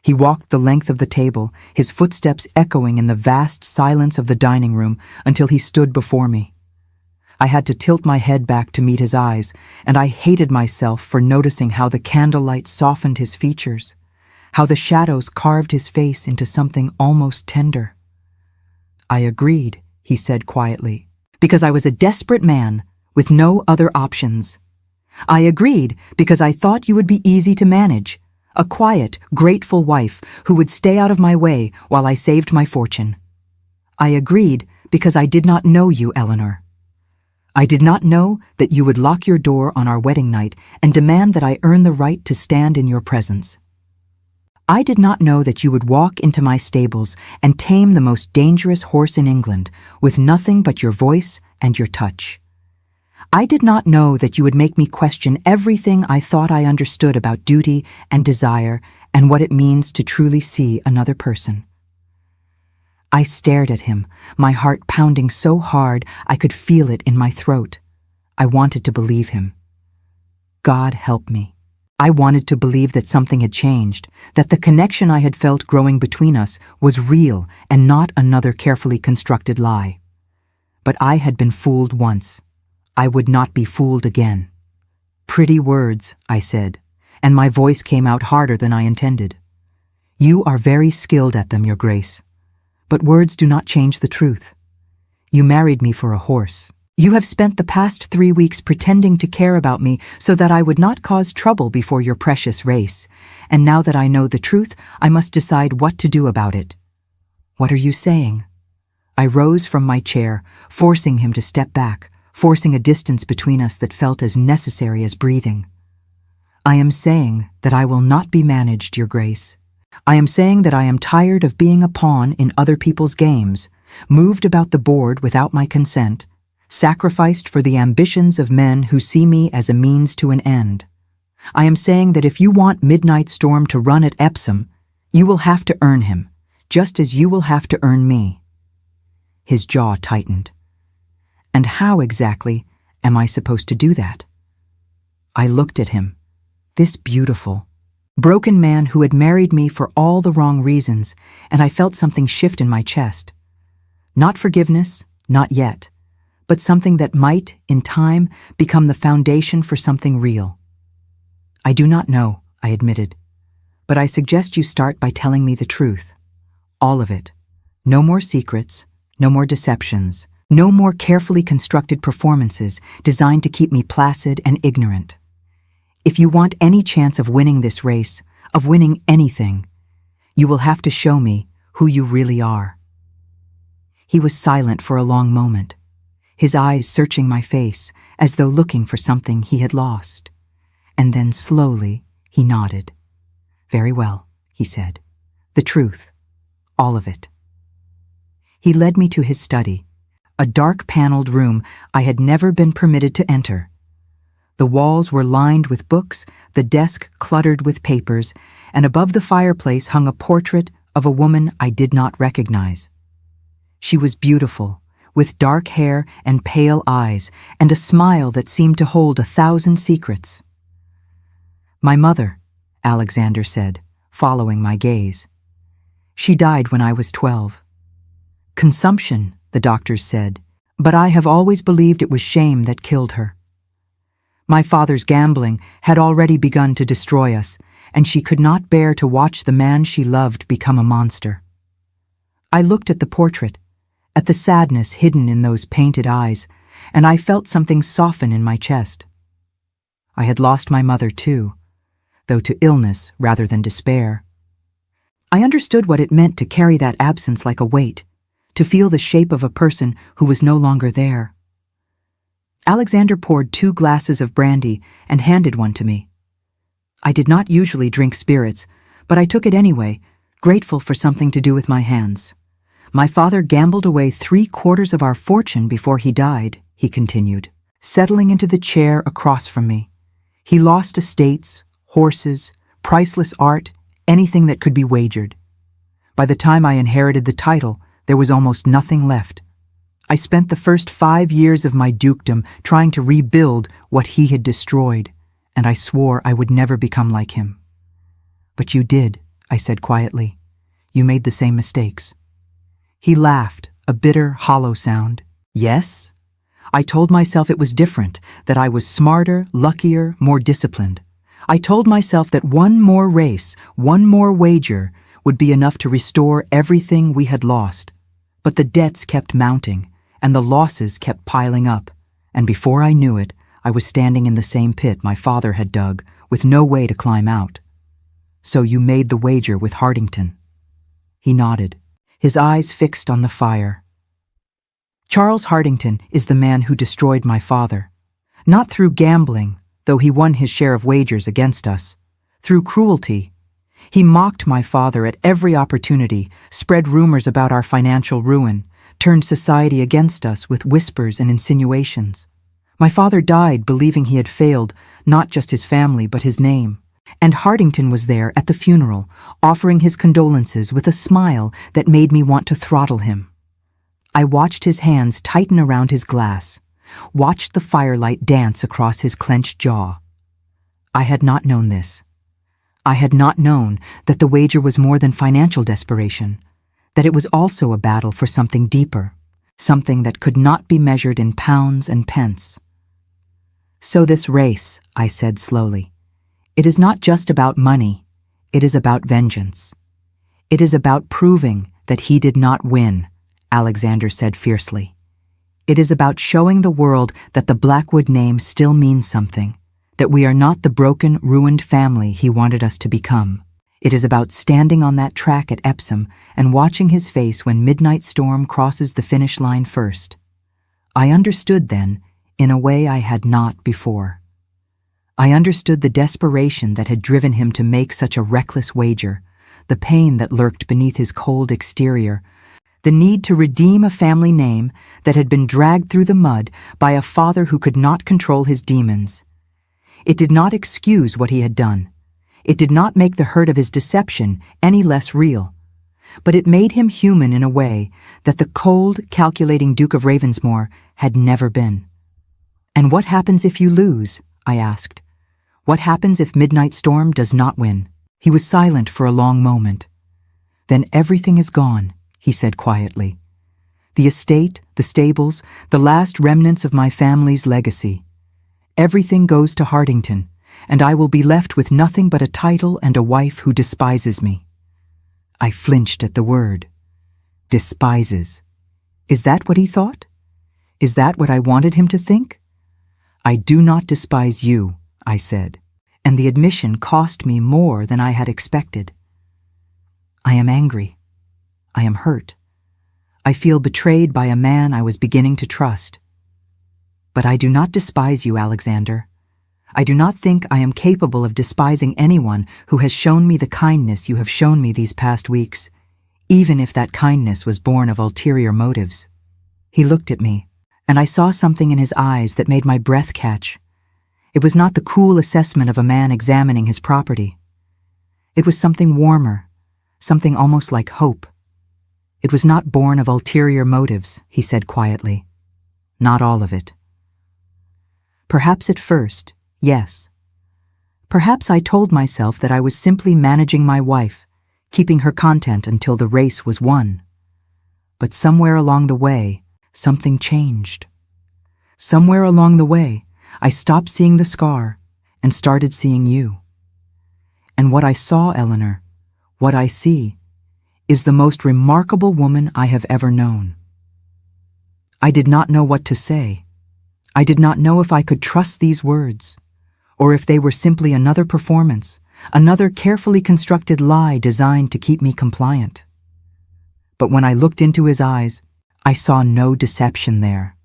He walked the length of the table, his footsteps echoing in the vast silence of the dining room until he stood before me. I had to tilt my head back to meet his eyes, and I hated myself for noticing how the candlelight softened his features, how the shadows carved his face into something almost tender. "I agreed," he said quietly, "because I was a desperate man with no other options. I agreed because I thought you would be easy to manage, a quiet, grateful wife who would stay out of my way while I saved my fortune. I agreed because I did not know you, Eleanor. I did not know that you would lock your door on our wedding night and demand that I earn the right to stand in your presence. I did not know that you would walk into my stables and tame the most dangerous horse in England with nothing but your voice and your touch. I did not know that you would make me question everything I thought I understood about duty and desire and what it means to truly see another person." I stared at him, my heart pounding so hard I could feel it in my throat. I wanted to believe him. God help me. I wanted to believe that something had changed, that the connection I had felt growing between us was real and not another carefully constructed lie. But I had been fooled once. I would not be fooled again. "Pretty words," I said, and my voice came out harder than I intended. "You are very skilled at them, Your Grace. But words do not change the truth. You married me for a horse. You have spent the past 3 weeks pretending to care about me so that I would not cause trouble before your precious race, and now that I know the truth, I must decide what to do about it." "What are you saying?" I rose from my chair, forcing him to step back, forcing a distance between us that felt as necessary as breathing. "I am saying that I will not be managed, Your Grace. I am saying that I am tired of being a pawn in other people's games, moved about the board without my consent, sacrificed for the ambitions of men who see me as a means to an end. I am saying that if you want Midnight Storm to run at Epsom, you will have to earn him, just as you will have to earn me." His jaw tightened. "And how exactly am I supposed to do that?" I looked at him, this beautiful, broken man who had married me for all the wrong reasons, and I felt something shift in my chest. Not forgiveness, not yet, but something that might, in time, become the foundation for something real. "I do not know," I admitted, "but I suggest you start by telling me the truth. All of it. No more secrets, no more deceptions, no more carefully constructed performances designed to keep me placid and ignorant. If you want any chance of winning this race, of winning anything, you will have to show me who you really are." He was silent for a long moment, his eyes searching my face as though looking for something he had lost. And then slowly he nodded. "Very well," he said. "The truth. All of it." He led me to his study, a dark-paneled room I had never been permitted to enter. The walls were lined with books, the desk cluttered with papers, and above the fireplace hung a portrait of a woman I did not recognize. She was beautiful, with dark hair and pale eyes, and a smile that seemed to hold 1,000 secrets. "My mother," Alexander said, following my gaze. "She died when I was 12. Consumption, the doctors said, but I have always believed it was shame that killed her. My father's gambling had already begun to destroy us, and she could not bear to watch the man she loved become a monster." I looked at the portrait, at the sadness hidden in those painted eyes, and I felt something soften in my chest. I had lost my mother too, though to illness rather than despair. I understood what it meant to carry that absence like a weight, to feel the shape of a person who was no longer there. Alexander poured 2 glasses of brandy and handed one to me. I did not usually drink spirits, but I took it anyway, grateful for something to do with my hands. "My father gambled away 3/4 of our fortune before he died," he continued, settling into the chair across from me. "He lost estates, horses, priceless art, anything that could be wagered. By the time I inherited the title, there was almost nothing left. I spent the first 5 years of my dukedom trying to rebuild what he had destroyed, and I swore I would never become like him." "But you did," I said quietly. "You made the same mistakes." He laughed, a bitter, hollow sound. "Yes? I told myself it was different, that I was smarter, luckier, more disciplined. I told myself that one more race, one more wager, would be enough to restore everything we had lost. But the debts kept mounting, and the losses kept piling up, and before I knew it, I was standing in the same pit my father had dug, with no way to climb out. So you made the wager with Hardington." He nodded, his eyes fixed on the fire. "Charles Hardington is the man who destroyed my father. Not through gambling, though he won his share of wagers against us. Through cruelty. He mocked my father at every opportunity, spread rumors about our financial ruin, turned society against us with whispers and insinuations. My father died believing he had failed not just his family but his name. And Hardington was there at the funeral, offering his condolences with a smile that made me want to throttle him. I watched his hands tighten around his glass, watched the firelight dance across his clenched jaw. I had not known this. I had not known that the wager was more than financial desperation, that it was also a battle for something deeper, something that could not be measured in pounds and pence. "So this race," I said slowly, "it is not just about money, it is about vengeance. It is about proving that he did not win," Alexander said fiercely. "It is about showing the world that the Blackwood name still means something, that we are not the broken, ruined family he wanted us to become. It is about standing on that track at Epsom and watching his face when Midnight Storm crosses the finish line first." I understood then, in a way I had not before. I understood the desperation that had driven him to make such a reckless wager, the pain that lurked beneath his cold exterior, the need to redeem a family name that had been dragged through the mud by a father who could not control his demons. It did not excuse what he had done. It did not make the hurt of his deception any less real. But it made him human in a way that the cold, calculating Duke of Ravensmore had never been. "And what happens if you lose?" I asked. "What happens if Midnight Storm does not win?" He was silent for a long moment. "Then everything is gone," he said quietly. "The estate, the stables, the last remnants of my family's legacy. Everything goes to Hardington, and I will be left with nothing but a title and a wife who despises me." I flinched at the word. Despises. Is that what he thought? Is that what I wanted him to think? "I do not despise you," I said, and the admission cost me more than I had expected. "I am angry. I am hurt. I feel betrayed by a man I was beginning to trust. But I do not despise you, Alexander. I do not think I am capable of despising anyone who has shown me the kindness you have shown me these past weeks, even if that kindness was born of ulterior motives. He looked at me, and I saw something in his eyes that made my breath catch. It was not the cool assessment of a man examining his property. It was something warmer, something almost like hope. It was not born of ulterior motives, he said quietly. Not all of it. Perhaps at first, yes. Perhaps I told myself that I was simply managing my wife, keeping her content until the race was won. But somewhere along the way, something changed. Somewhere along the way, I stopped seeing the scar and started seeing you. And what I saw, Eleanor, what I see, is the most remarkable woman I have ever known. I did not know what to say. I did not know if I could trust these words, or if they were simply another performance, another carefully constructed lie designed to keep me compliant. But when I looked into his eyes, I saw no deception there.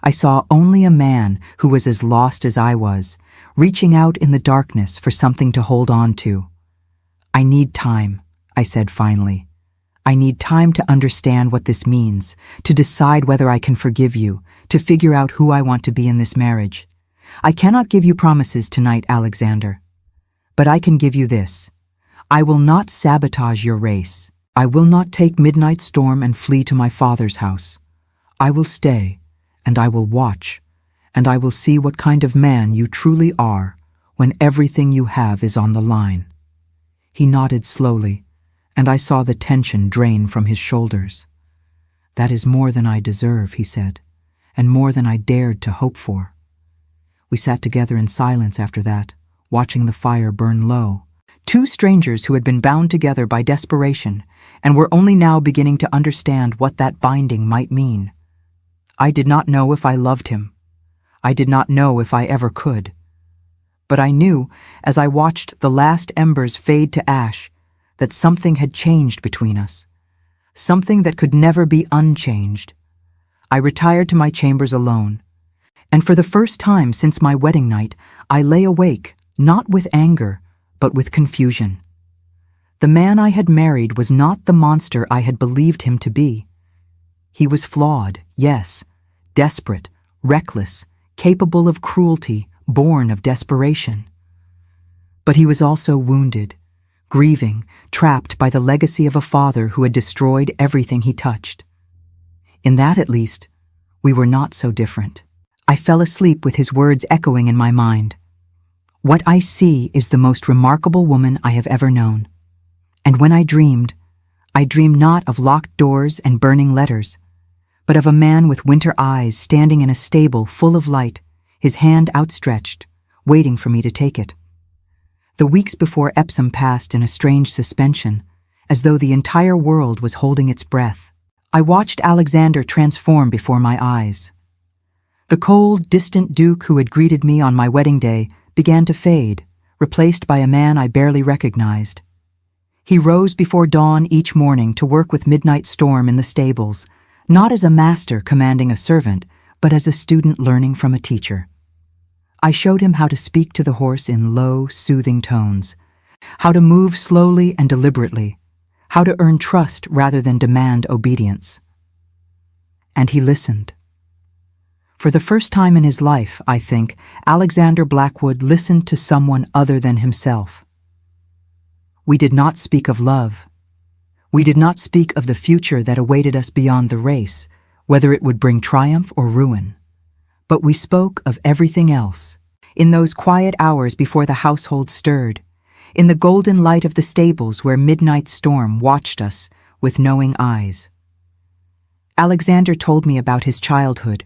I saw only a man who was as lost as I was, reaching out in the darkness for something to hold on to. I need time, I said finally. I need time to understand what this means, to decide whether I can forgive you, to figure out who I want to be in this marriage. I cannot give you promises tonight, Alexander. But I can give you this. I will not sabotage your race. I will not take midnight storm and flee to my father's house. I will stay, and I will watch, and I will see what kind of man you truly are when everything you have is on the line. He nodded slowly, and I saw the tension drain from his shoulders. That is more than I deserve, he said, and more than I dared to hope for. We sat together in silence after that, watching the fire burn low. Two strangers who had been bound together by desperation and were only now beginning to understand what that binding might mean. I did not know if I loved him. I did not know if I ever could. But I knew, as I watched the last embers fade to ash, that something had changed between us, something that could never be unchanged. I retired to my chambers alone, and for the first time since my wedding night, I lay awake, not with anger, but with confusion. The man I had married was not the monster I had believed him to be. He was flawed, yes, desperate, reckless, capable of cruelty, born of desperation. But he was also wounded, grieving, trapped by the legacy of a father who had destroyed everything he touched. In that, at least, we were not so different. I fell asleep with his words echoing in my mind. What I see is the most remarkable woman I have ever known. And when I dreamed not of locked doors and burning letters, but of a man with winter eyes standing in a stable full of light, his hand outstretched, waiting for me to take it. The weeks before Epsom passed in a strange suspension, as though the entire world was holding its breath. I watched Alexander transform before my eyes. The cold, distant Duke who had greeted me on my wedding day began to fade, replaced by a man I barely recognized. He rose before dawn each morning to work with midnight storm in the stables, not as a master commanding a servant, but as a student learning from a teacher. I showed him how to speak to the horse in low, soothing tones, how to move slowly and deliberately, how to earn trust rather than demand obedience. And he listened. For the first time in his life, I think, Alexander Blackwood listened to someone other than himself. We did not speak of love. We did not speak of the future that awaited us beyond the race, whether it would bring triumph or ruin. But we spoke of everything else, in those quiet hours before the household stirred, in the golden light of the stables where midnight storm watched us with knowing eyes. Alexander told me about his childhood,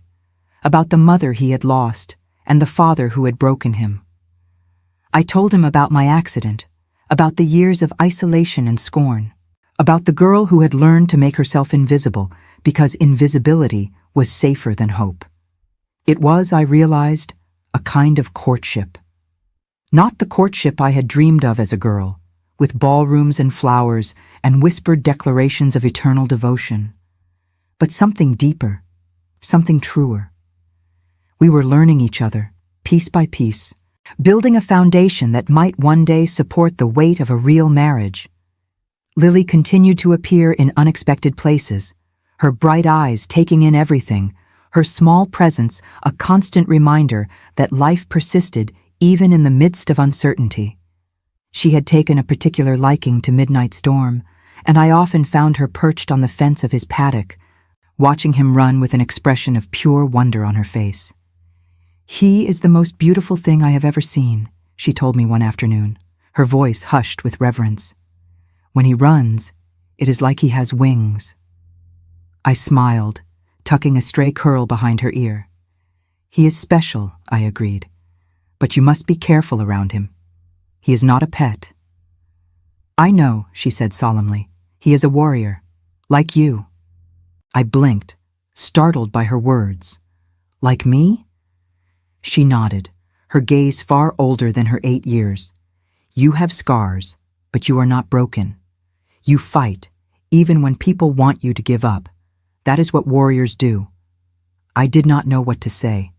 about the mother he had lost and the father who had broken him. I told him about my accident, about the years of isolation and scorn, about the girl who had learned to make herself invisible because invisibility was safer than hope. It was, I realized, a kind of courtship. Not the courtship I had dreamed of as a girl, with ballrooms and flowers and whispered declarations of eternal devotion. But something deeper, something truer. We were learning each other, piece by piece, building a foundation that might one day support the weight of a real marriage. Lily continued to appear in unexpected places, her bright eyes taking in everything, her small presence a constant reminder that life persisted even in the midst of uncertainty. She had taken a particular liking to Midnight Storm, and I often found her perched on the fence of his paddock, watching him run with an expression of pure wonder on her face. "He is the most beautiful thing I have ever seen," she told me one afternoon, her voice hushed with reverence. "When he runs, it is like he has wings." I smiled, tucking a stray curl behind her ear. "He is special," I agreed, "but you must be careful around him. He is not a pet." "I know," she said solemnly. "He is a warrior, like you." I blinked, startled by her words. "Like me?" She nodded, her gaze far older than her 8 years. "You have scars, but you are not broken. You fight, even when people want you to give up. That is what warriors do." I did not know what to say.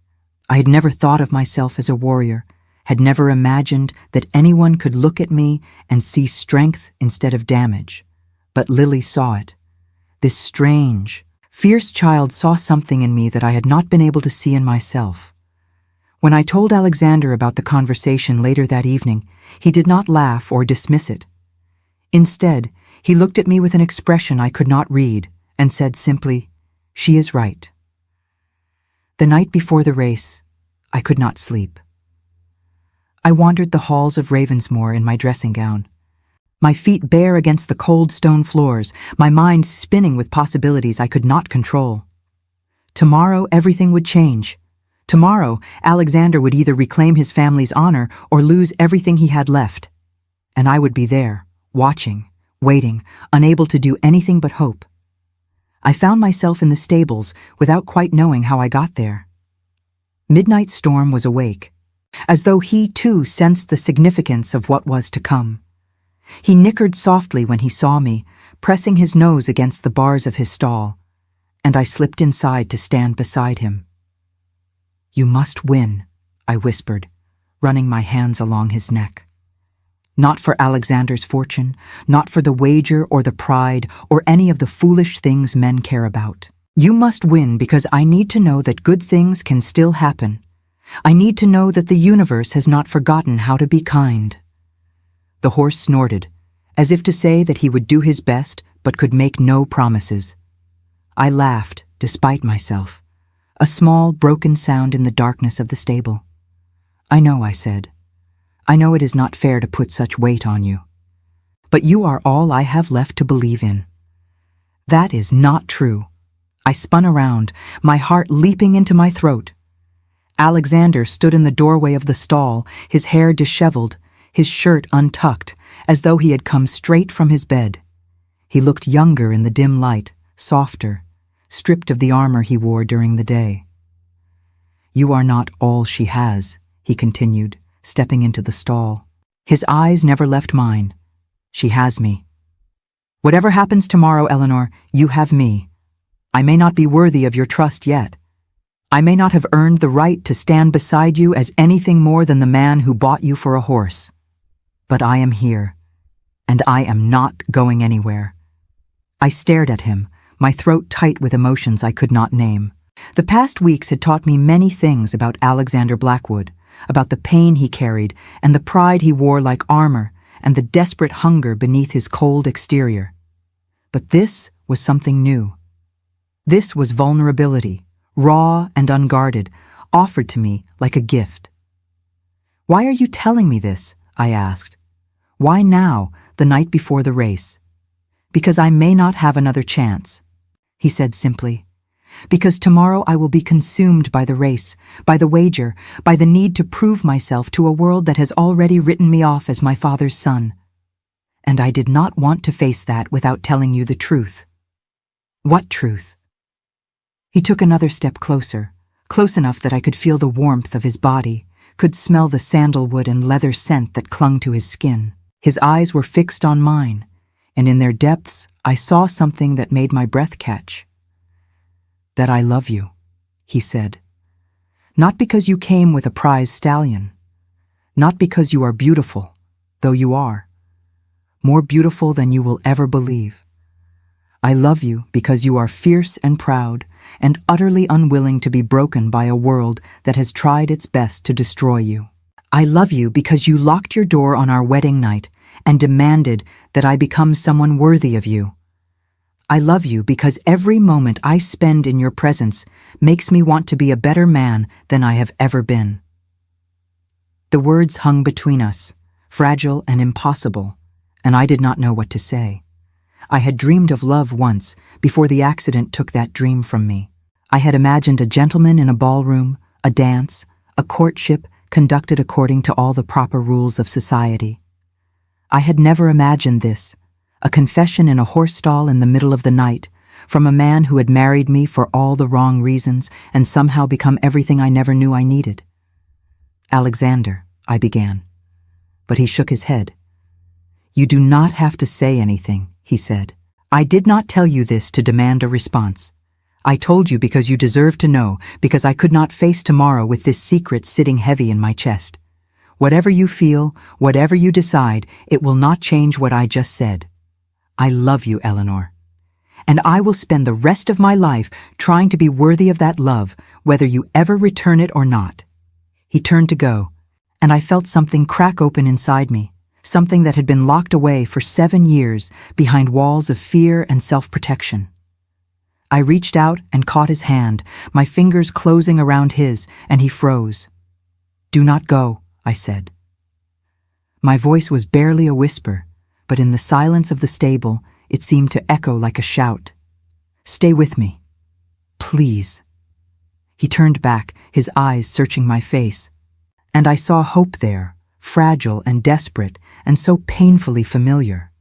I had never thought of myself as a warrior, had never imagined that anyone could look at me and see strength instead of damage. But Lily saw it. This strange, fierce child saw something in me that I had not been able to see in myself. When I told Alexander about the conversation later that evening, he did not laugh or dismiss it. Instead, he looked at me with an expression I could not read and said simply, "She is right." The night before the race, I could not sleep. I wandered the halls of Ravensmoor in my dressing gown, my feet bare against the cold stone floors, my mind spinning with possibilities I could not control. Tomorrow everything would change. Tomorrow Alexander would either reclaim his family's honor or lose everything he had left. And I would be there, watching, waiting, unable to do anything but hope. I found myself in the stables without quite knowing how I got there. Midnight Storm was awake, as though he too sensed the significance of what was to come. He nickered softly when he saw me, pressing his nose against the bars of his stall, and I slipped inside to stand beside him. "You must win," I whispered, running my hands along his neck. Not for Alexander's fortune, not for the wager or the pride or any of the foolish things men care about. You must win because I need to know that good things can still happen. I need to know that the universe has not forgotten how to be kind. The horse snorted, as if to say that he would do his best but could make no promises. I laughed, despite myself, a small, broken sound in the darkness of the stable. "I know," I said. "I know it is not fair to put such weight on you. But you are all I have left to believe in." "That is not true." I spun around, my heart leaping into my throat. Alexander stood in the doorway of the stall, his hair disheveled, his shirt untucked, as though he had come straight from his bed. He looked younger in the dim light, softer, stripped of the armor he wore during the day. "You are not all she has," he continued, stepping into the stall. His eyes never left mine. "She has me. Whatever happens tomorrow, Eleanor, you have me. I may not be worthy of your trust yet. I may not have earned the right to stand beside you as anything more than the man who bought you for a horse. But I am here, and I am not going anywhere." I stared at him, my throat tight with emotions I could not name. The past weeks had taught me many things about Alexander Blackwood, about the pain he carried and the pride he wore like armor and the desperate hunger beneath his cold exterior. But this was something new. This was vulnerability, raw and unguarded, offered to me like a gift. "Why are you telling me this?" I asked. "Why now, the night before the race?" "Because I may not have another chance," he said simply. "Because tomorrow I will be consumed by the race, by the wager, by the need to prove myself to a world that has already written me off as my father's son. And I did not want to face that without telling you the truth." "What truth?" He took another step closer, close enough that I could feel the warmth of his body, could smell the sandalwood and leather scent that clung to his skin. His eyes were fixed on mine, and in their depths I saw something that made my breath catch. "That I love you," he said. "Not because you came with a prize stallion. Not because you are beautiful, though you are. More beautiful than you will ever believe. I love you because you are fierce and proud and utterly unwilling to be broken by a world that has tried its best to destroy you. I love you because you locked your door on our wedding night and demanded that I become someone worthy of you. I love you because every moment I spend in your presence makes me want to be a better man than I have ever been." The words hung between us, fragile and impossible, and I did not know what to say. I had dreamed of love once, before the accident took that dream from me. I had imagined a gentleman in a ballroom, a dance, a courtship conducted according to all the proper rules of society. I had never imagined this, a confession in a horse stall in the middle of the night, from a man who had married me for all the wrong reasons and somehow become everything I never knew I needed. "Alexander," I began, but he shook his head. "You do not have to say anything," he said. "I did not tell you this to demand a response. I told you because you deserve to know, because I could not face tomorrow with this secret sitting heavy in my chest. Whatever you feel, whatever you decide, it will not change what I just said. I love you, Eleanor. And I will spend the rest of my life trying to be worthy of that love, whether you ever return it or not." He turned to go, and I felt something crack open inside me, something that had been locked away for 7 years behind walls of fear and self-protection. I reached out and caught his hand, my fingers closing around his, and he froze. "Do not go," I said. My voice was barely a whisper, but in the silence of the stable, it seemed to echo like a shout. "Stay with me. Please." He turned back, his eyes searching my face, and I saw hope there, fragile and desperate, and so painfully familiar.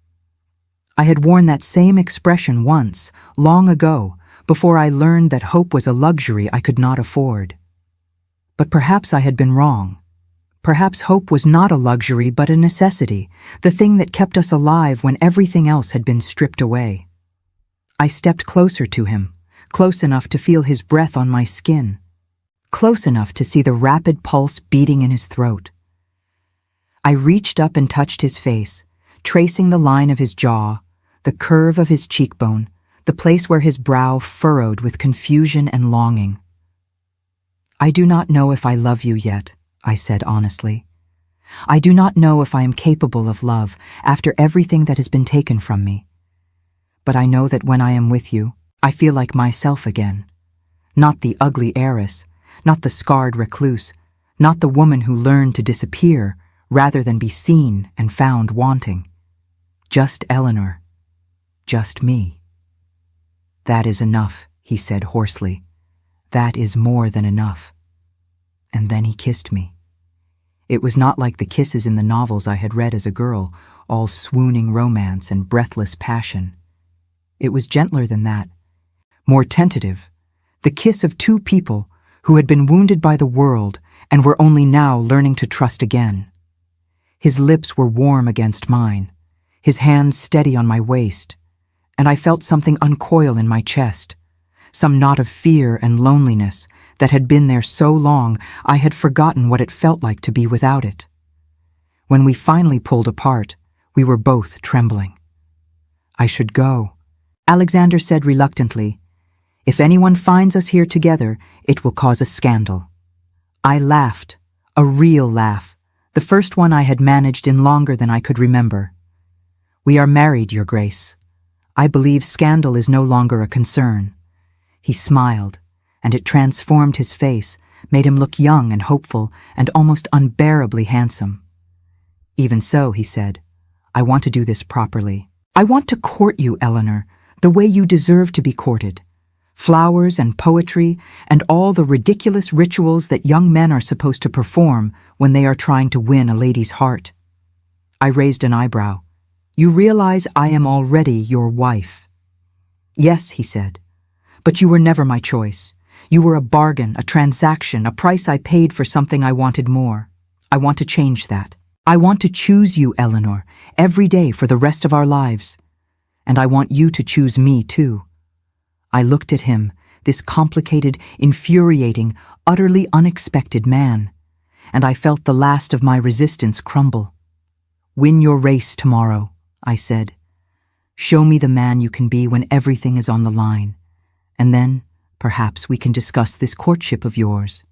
I had worn that same expression once, long ago, before I learned that hope was a luxury I could not afford. But perhaps I had been wrong. Perhaps hope was not a luxury but a necessity, the thing that kept us alive when everything else had been stripped away. I stepped closer to him, close enough to feel his breath on my skin, close enough to see the rapid pulse beating in his throat. I reached up and touched his face, tracing the line of his jaw, the curve of his cheekbone, the place where his brow furrowed with confusion and longing. "I do not know if I love you yet," I said honestly. "I do not know if I am capable of love after everything that has been taken from me. But I know that when I am with you, I feel like myself again. Not the ugly heiress, not the scarred recluse, not the woman who learned to disappear rather than be seen and found wanting. Just Eleanor. Just me." "That is enough," he said hoarsely. "That is more than enough." And then he kissed me. It was not like the kisses in the novels I had read as a girl, all swooning romance and breathless passion. It was gentler than that, more tentative, the kiss of two people who had been wounded by the world and were only now learning to trust again. His lips were warm against mine, his hands steady on my waist, and I felt something uncoil in my chest, some knot of fear and loneliness that had been there so long I had forgotten what it felt like to be without it. When we finally pulled apart, we were both trembling. "I should go," Alexander said reluctantly. "If anyone finds us here together, it will cause a scandal." I laughed, a real laugh, the first one I had managed in longer than I could remember. "We are married, Your Grace. I believe scandal is no longer a concern." He smiled, and it transformed his face, made him look young and hopeful and almost unbearably handsome. "Even so," he said, "I want to do this properly. I want to court you, Eleanor, the way you deserve to be courted. Flowers and poetry and all the ridiculous rituals that young men are supposed to perform when they are trying to win a lady's heart." I raised an eyebrow. "You realize I am already your wife." "Yes," he said, "but you were never my choice. You were a bargain, a transaction, a price I paid for something I wanted more. I want to change that." I want to choose you, Eleanor, every day for the rest of our lives. And I want you to choose me, too. I looked at him, this complicated, infuriating, utterly unexpected man, and I felt the last of my resistance crumble. Win your race tomorrow, I said. Show me the man you can be when everything is on the line, and then, perhaps, we can discuss this courtship of yours.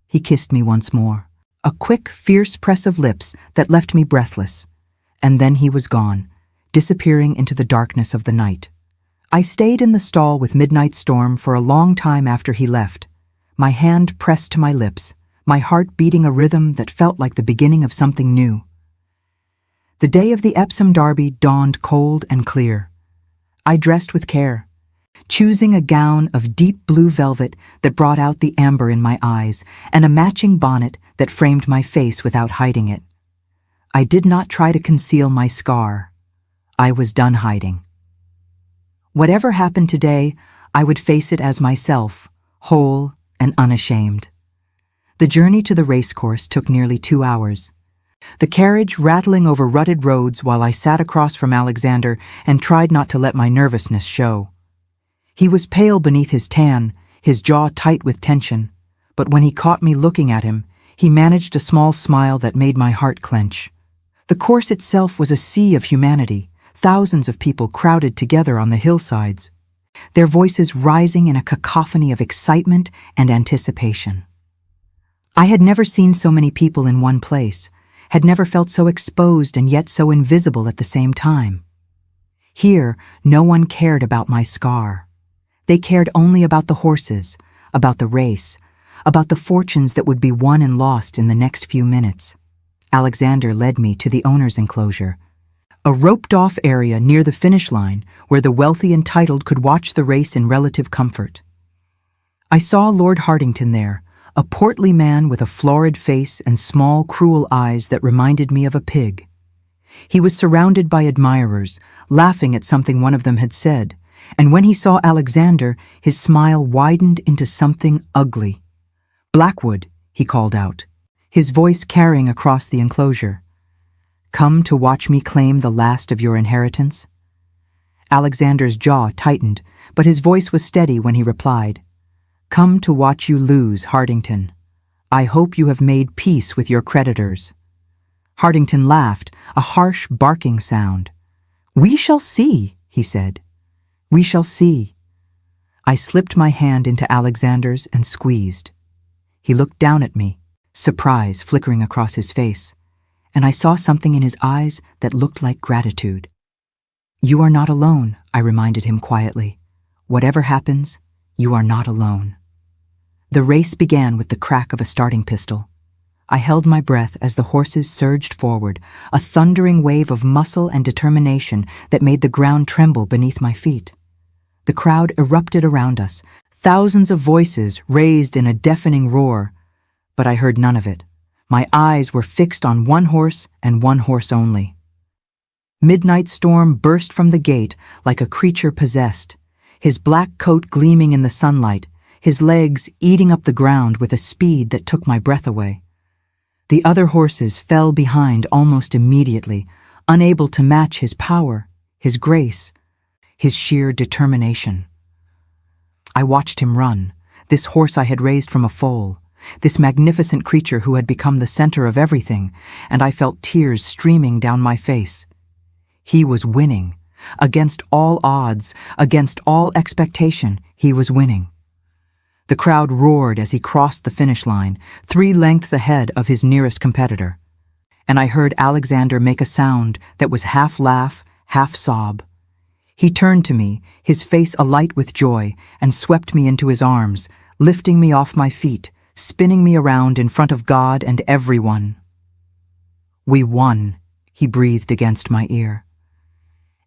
He kissed me once more, a quick, fierce press of lips that left me breathless, and then he was gone, disappearing into the darkness of the night. I stayed in the stall with Midnight Storm for a long time after he left, my hand pressed to my lips, my heart beating a rhythm that felt like the beginning of something new. The day of the Epsom Derby dawned cold and clear. I dressed with care, choosing a gown of deep blue velvet that brought out the amber in my eyes and a matching bonnet that framed my face without hiding it. I did not try to conceal my scar. I was done hiding. Whatever happened today, I would face it as myself, whole and unashamed. The journey to the racecourse took nearly 2 hours. The carriage rattling over rutted roads while I sat across from Alexander and tried not to let my nervousness show. He was pale beneath his tan, his jaw tight with tension, but when he caught me looking at him, he managed a small smile that made my heart clench. The course itself was a sea of humanity, thousands of people crowded together on the hillsides, their voices rising in a cacophony of excitement and anticipation. I had never seen so many people in one place, had never felt so exposed and yet so invisible at the same time. Here, no one cared about my scar. They cared only about the horses, about the race, about the fortunes that would be won and lost in the next few minutes. Alexander led me to the owner's enclosure, a roped-off area near the finish line where the wealthy and titled could watch the race in relative comfort. I saw Lord Hartington there, a portly man with a florid face and small, cruel eyes that reminded me of a pig. He was surrounded by admirers, laughing at something one of them had said, and when he saw Alexander, his smile widened into something ugly. "Blackwood," he called out, his voice carrying across the enclosure. "Come to watch me claim the last of your inheritance?" Alexander's jaw tightened, but his voice was steady when he replied, "Come to watch you lose, Hartington. I hope you have made peace with your creditors." Hartington laughed, a harsh, barking sound. "We shall see," he said. "We shall see." I slipped my hand into Alexander's and squeezed. He looked down at me, surprise flickering across his face, and I saw something in his eyes that looked like gratitude. "You are not alone," I reminded him quietly. "Whatever happens, you are not alone." The race began with the crack of a starting pistol. I held my breath as the horses surged forward, a thundering wave of muscle and determination that made the ground tremble beneath my feet. The crowd erupted around us, thousands of voices raised in a deafening roar, but I heard none of it. My eyes were fixed on one horse and one horse only. Midnight Storm burst from the gate like a creature possessed, his black coat gleaming in the sunlight, his legs eating up the ground with a speed that took my breath away. The other horses fell behind almost immediately, unable to match his power, his grace, his sheer determination. I watched him run, this horse I had raised from a foal, this magnificent creature who had become the center of everything, and I felt tears streaming down my face. He was winning. Against all odds, against all expectation, he was winning. The crowd roared as he crossed the finish line, 3 lengths ahead of his nearest competitor. And I heard Alexander make a sound that was half laugh, half sob. He turned to me, his face alight with joy, and swept me into his arms, lifting me off my feet, spinning me around in front of God and everyone. "We won," he breathed against my ear.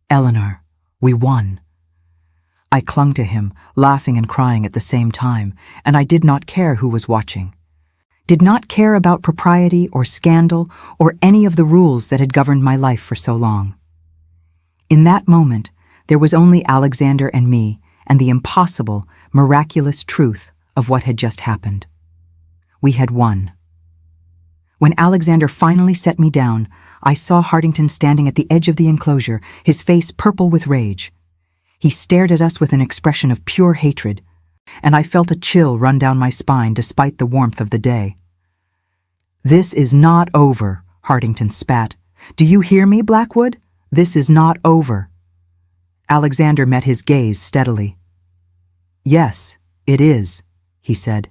"Eleanor, we won." I clung to him, laughing and crying at the same time, and I did not care who was watching. Did not care about propriety or scandal or any of the rules that had governed my life for so long. In that moment, there was only Alexander and me and the impossible, miraculous truth of what had just happened. We had won. When Alexander finally set me down, I saw Hartington standing at the edge of the enclosure, his face purple with rage. He stared at us with an expression of pure hatred, and I felt a chill run down my spine despite the warmth of the day. "This is not over," Hartington spat. "Do you hear me, Blackwood? This is not over." Alexander met his gaze steadily. "Yes, it is," he said.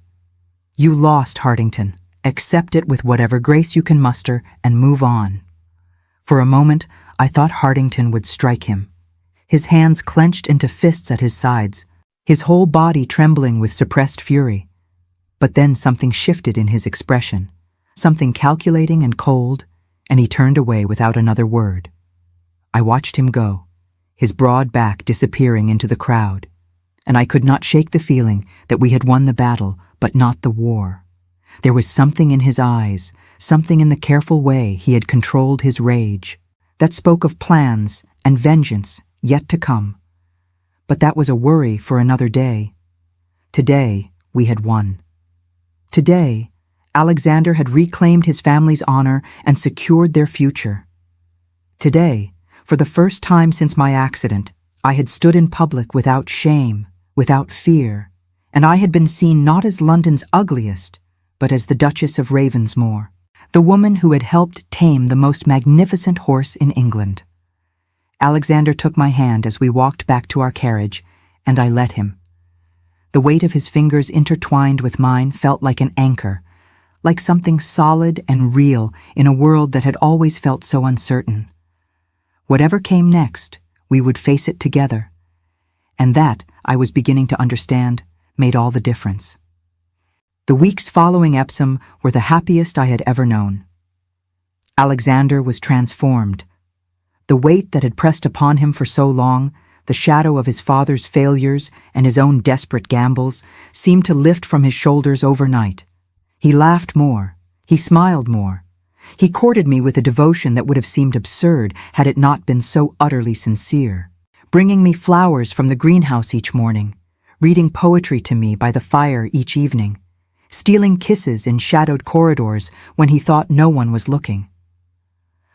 "You lost, Hartington. Accept it with whatever grace you can muster and move on." For a moment, I thought Hartington would strike him. His hands clenched into fists at his sides, his whole body trembling with suppressed fury. But then something shifted in his expression, something calculating and cold, and he turned away without another word. I watched him go, his broad back disappearing into the crowd, and I could not shake the feeling that we had won the battle, but not the war. There was something in his eyes, something in the careful way he had controlled his rage, that spoke of plans and vengeance yet to come. But that was a worry for another day. Today, we had won. Today, Alexander had reclaimed his family's honor and secured their future. Today, for the first time since my accident, I had stood in public without shame, without fear, and I had been seen not as London's ugliest, but as the Duchess of Ravensmore, the woman who had helped tame the most magnificent horse in England. Alexander took my hand as we walked back to our carriage, and I let him. The weight of his fingers intertwined with mine felt like an anchor, like something solid and real in a world that had always felt so uncertain. Whatever came next, we would face it together. And that, I was beginning to understand, made all the difference. The weeks following Epsom were the happiest I had ever known. Alexander was transformed. The weight that had pressed upon him for so long, the shadow of his father's failures and his own desperate gambles, seemed to lift from his shoulders overnight. He laughed more. He smiled more. He courted me with a devotion that would have seemed absurd had it not been so utterly sincere, bringing me flowers from the greenhouse each morning, reading poetry to me by the fire each evening, stealing kisses in shadowed corridors when he thought no one was looking.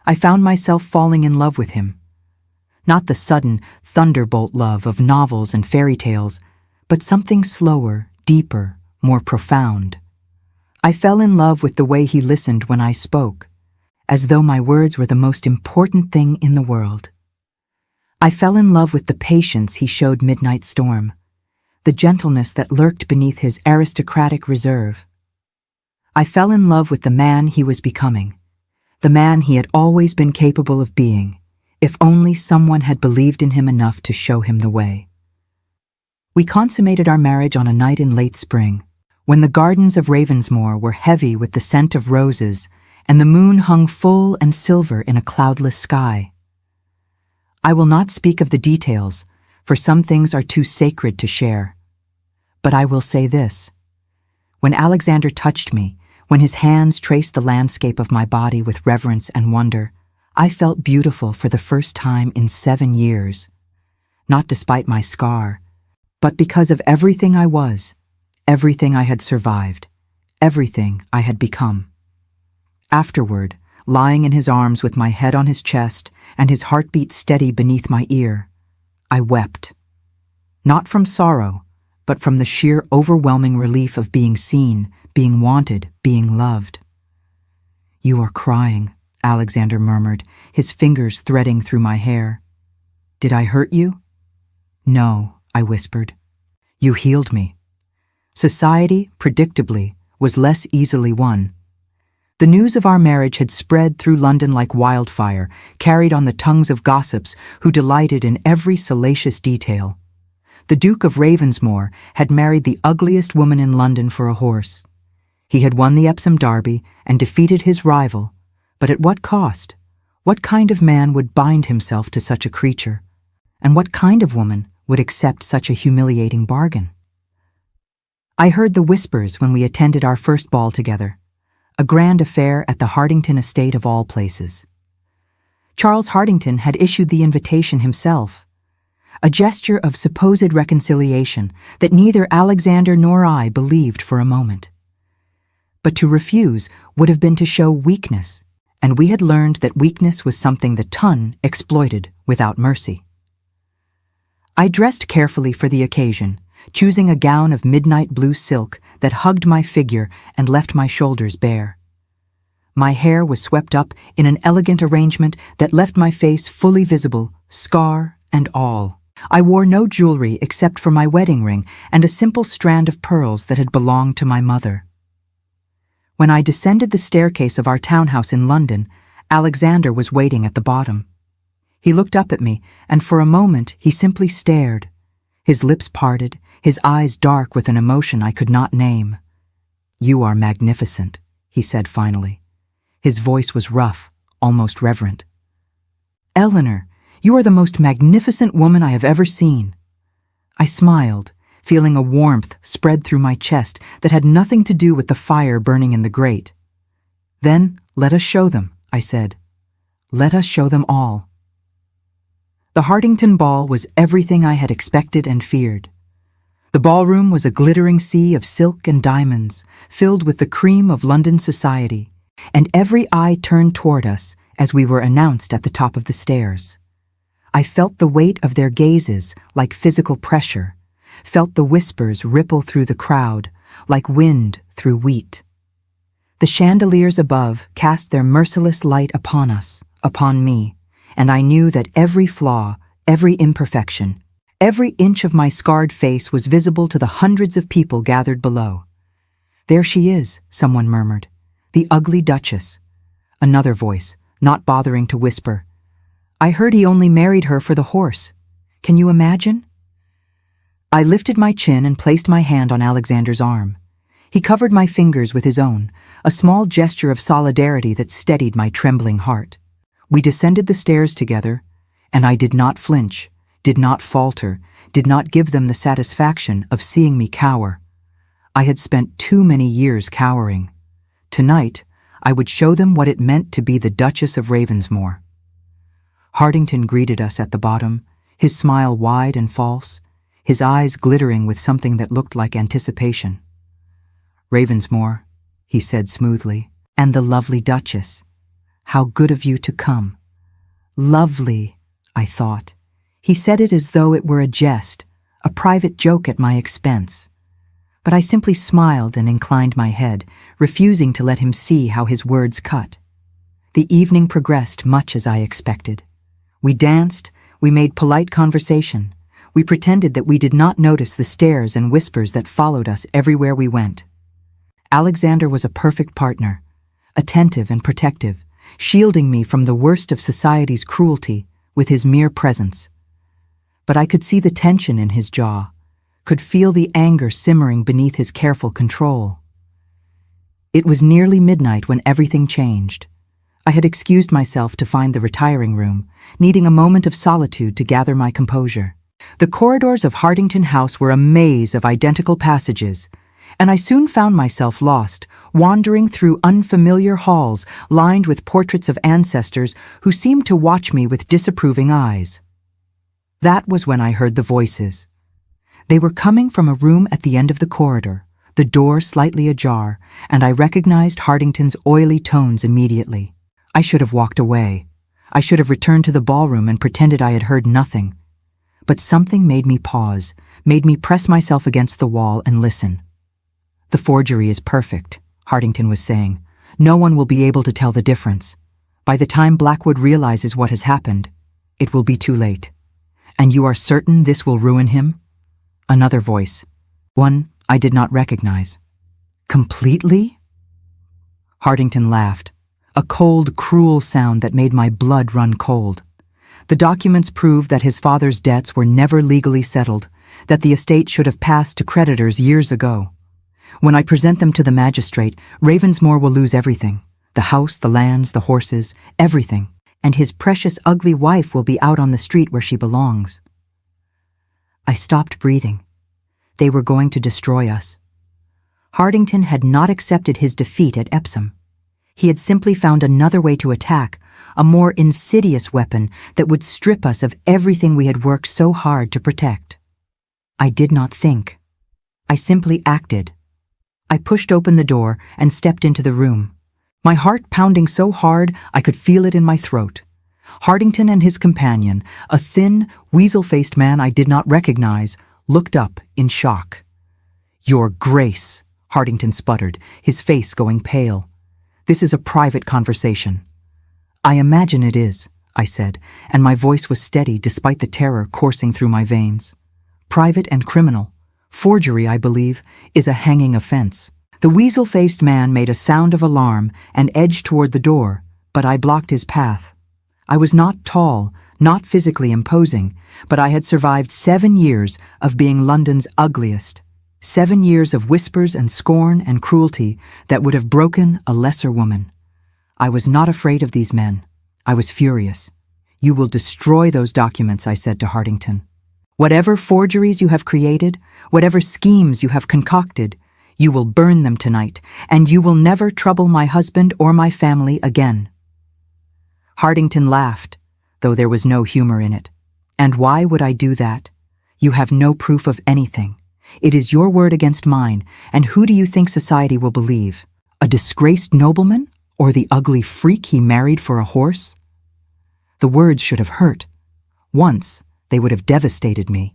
I found myself falling in love with him. Not the sudden, thunderbolt love of novels and fairy tales, but something slower, deeper, more profound. I fell in love with the way he listened when I spoke, as though my words were the most important thing in the world. I fell in love with the patience he showed Midnight Storm, the gentleness that lurked beneath his aristocratic reserve. I fell in love with the man he was becoming, the man he had always been capable of being, if only someone had believed in him enough to show him the way. We consummated our marriage on a night in late spring, when the gardens of Ravensmore were heavy with the scent of roses and the moon hung full and silver in a cloudless sky. I will not speak of the details, for some things are too sacred to share. But I will say this. When Alexander touched me, when his hands traced the landscape of my body with reverence and wonder, I felt beautiful for the first time in 7 years. Not despite my scar, but because of everything I was, everything I had survived, everything I had become. Afterward, lying in his arms with my head on his chest and his heartbeat steady beneath my ear, I wept. Not from sorrow, but from the sheer overwhelming relief of being seen, being wanted, being loved. "You are crying," Alexander murmured, his fingers threading through my hair. "Did I hurt you?" "No," I whispered. "You healed me." Society, predictably, was less easily won. The news of our marriage had spread through London like wildfire, carried on the tongues of gossips who delighted in every salacious detail. The Duke of Ravensmore had married the ugliest woman in London for a horse. He had won the Epsom Derby and defeated his rival, but at what cost? What kind of man would bind himself to such a creature? And what kind of woman would accept such a humiliating bargain? I heard the whispers when we attended our first ball together, a grand affair at the Hartington estate of all places. Charles Hartington had issued the invitation himself, a gesture of supposed reconciliation that neither Alexander nor I believed for a moment. But to refuse would have been to show weakness, and we had learned that weakness was something the Tun exploited without mercy. I dressed carefully for the occasion, choosing a gown of midnight blue silk that hugged my figure and left my shoulders bare. My hair was swept up in an elegant arrangement that left my face fully visible, scar and all. I wore no jewelry except for my wedding ring and a simple strand of pearls that had belonged to my mother. When I descended the staircase of our townhouse in London, Alexander was waiting at the bottom. He looked up at me, and for a moment he simply stared, his lips parted, his eyes dark with an emotion I could not name. "You are magnificent," he said finally. His voice was rough, almost reverent. "Eleanor, you are the most magnificent woman I have ever seen." I smiled, feeling a warmth spread through my chest that had nothing to do with the fire burning in the grate. "Then let us show them," I said. "Let us show them all." The Hartington ball was everything I had expected and feared. The ballroom was a glittering sea of silk and diamonds, filled with the cream of London society, and every eye turned toward us as we were announced at the top of the stairs. I felt the weight of their gazes like physical pressure, felt the whispers ripple through the crowd like wind through wheat. The chandeliers above cast their merciless light upon us, upon me, and I knew that every flaw, every imperfection, every inch of my scarred face was visible to the hundreds of people gathered below. "There she is," someone murmured. "The ugly Duchess." Another voice, not bothering to whisper, "I heard he only married her for the horse. Can you imagine?" I lifted my chin and placed my hand on Alexander's arm. He covered my fingers with his own, a small gesture of solidarity that steadied my trembling heart. We descended the stairs together, and I did not flinch, did not falter, did not give them the satisfaction of seeing me cower. I had spent too many years cowering. Tonight, I would show them what it meant to be the Duchess of Ravensmore. Hartington greeted us at the bottom, his smile wide and false, his eyes glittering with something that looked like anticipation. "Ravensmore," he said smoothly, "and the lovely Duchess. How good of you to come." Lovely, I thought. He said it as though it were a jest, a private joke at my expense. But I simply smiled and inclined my head, refusing to let him see how his words cut. The evening progressed much as I expected. We danced, we made polite conversation, we pretended that we did not notice the stares and whispers that followed us everywhere we went. Alexander was a perfect partner, attentive and protective, shielding me from the worst of society's cruelty with his mere presence. But I could see the tension in his jaw, could feel the anger simmering beneath his careful control. It was nearly midnight when everything changed. I had excused myself to find the retiring room, needing a moment of solitude to gather my composure. The corridors of Hartington House were a maze of identical passages, and I soon found myself lost, wandering through unfamiliar halls lined with portraits of ancestors who seemed to watch me with disapproving eyes. That was when I heard the voices. They were coming from a room at the end of the corridor, the door slightly ajar, and I recognized Hartington's oily tones immediately. I should have walked away. I should have returned to the ballroom and pretended I had heard nothing. But something made me pause, made me press myself against the wall and listen. "The forgery is perfect," Hartington was saying. "No one will be able to tell the difference. By the time Blackwood realizes what has happened, it will be too late. And you are certain this will ruin him?" Another voice, one I did not recognize. "Completely?" Hartington laughed, a cold, cruel sound that made my blood run cold. The documents proved that his father's debts were never legally settled, that the estate should have passed to creditors years ago. When I present them to the magistrate, Ravensmore will lose everything. The house, the lands, the horses, everything. And his precious ugly wife will be out on the street where she belongs. I stopped breathing. They were going to destroy us. Hartington had not accepted his defeat at Epsom. He had simply found another way to attack, a more insidious weapon that would strip us of everything we had worked so hard to protect. I did not think. I simply acted. I pushed open the door and stepped into the room, my heart pounding so hard I could feel it in my throat. Hardington and his companion, a thin, weasel-faced man I did not recognize, looked up in shock. "Your Grace," Hardington sputtered, his face going pale. "This is a private conversation." "I imagine it is," I said, and my voice was steady despite the terror coursing through my veins. "Private and criminal. Forgery, I believe, is a hanging offense." The weasel-faced man made a sound of alarm and edged toward the door, but I blocked his path. I was not tall, not physically imposing, but I had survived 7 years of being London's ugliest. 7 years of whispers and scorn and cruelty that would have broken a lesser woman. I was not afraid of these men. I was furious. "You will destroy those documents," I said to Hardington. "Whatever forgeries you have created, whatever schemes you have concocted, you will burn them tonight, and you will never trouble my husband or my family again." Hardington laughed, though there was no humor in it. "And why would I do that? You have no proof of anything. It is your word against mine, and who do you think society will believe? A disgraced nobleman, or the ugly freak he married for a horse?" The words should have hurt. Once, they would have devastated me.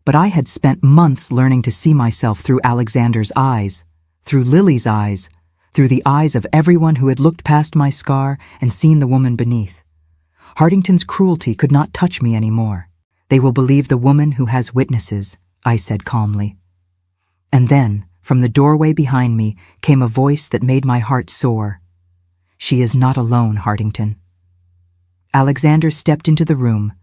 But I had spent months learning to see myself through Alexander's eyes, through Lily's eyes, through the eyes of everyone who had looked past my scar and seen the woman beneath. Hardington's cruelty could not touch me anymore. "They will believe the woman who has witnesses," I said calmly. And then, from the doorway behind me, came a voice that made my heart soar. "She is not alone, Hardington." Alexander stepped into the room,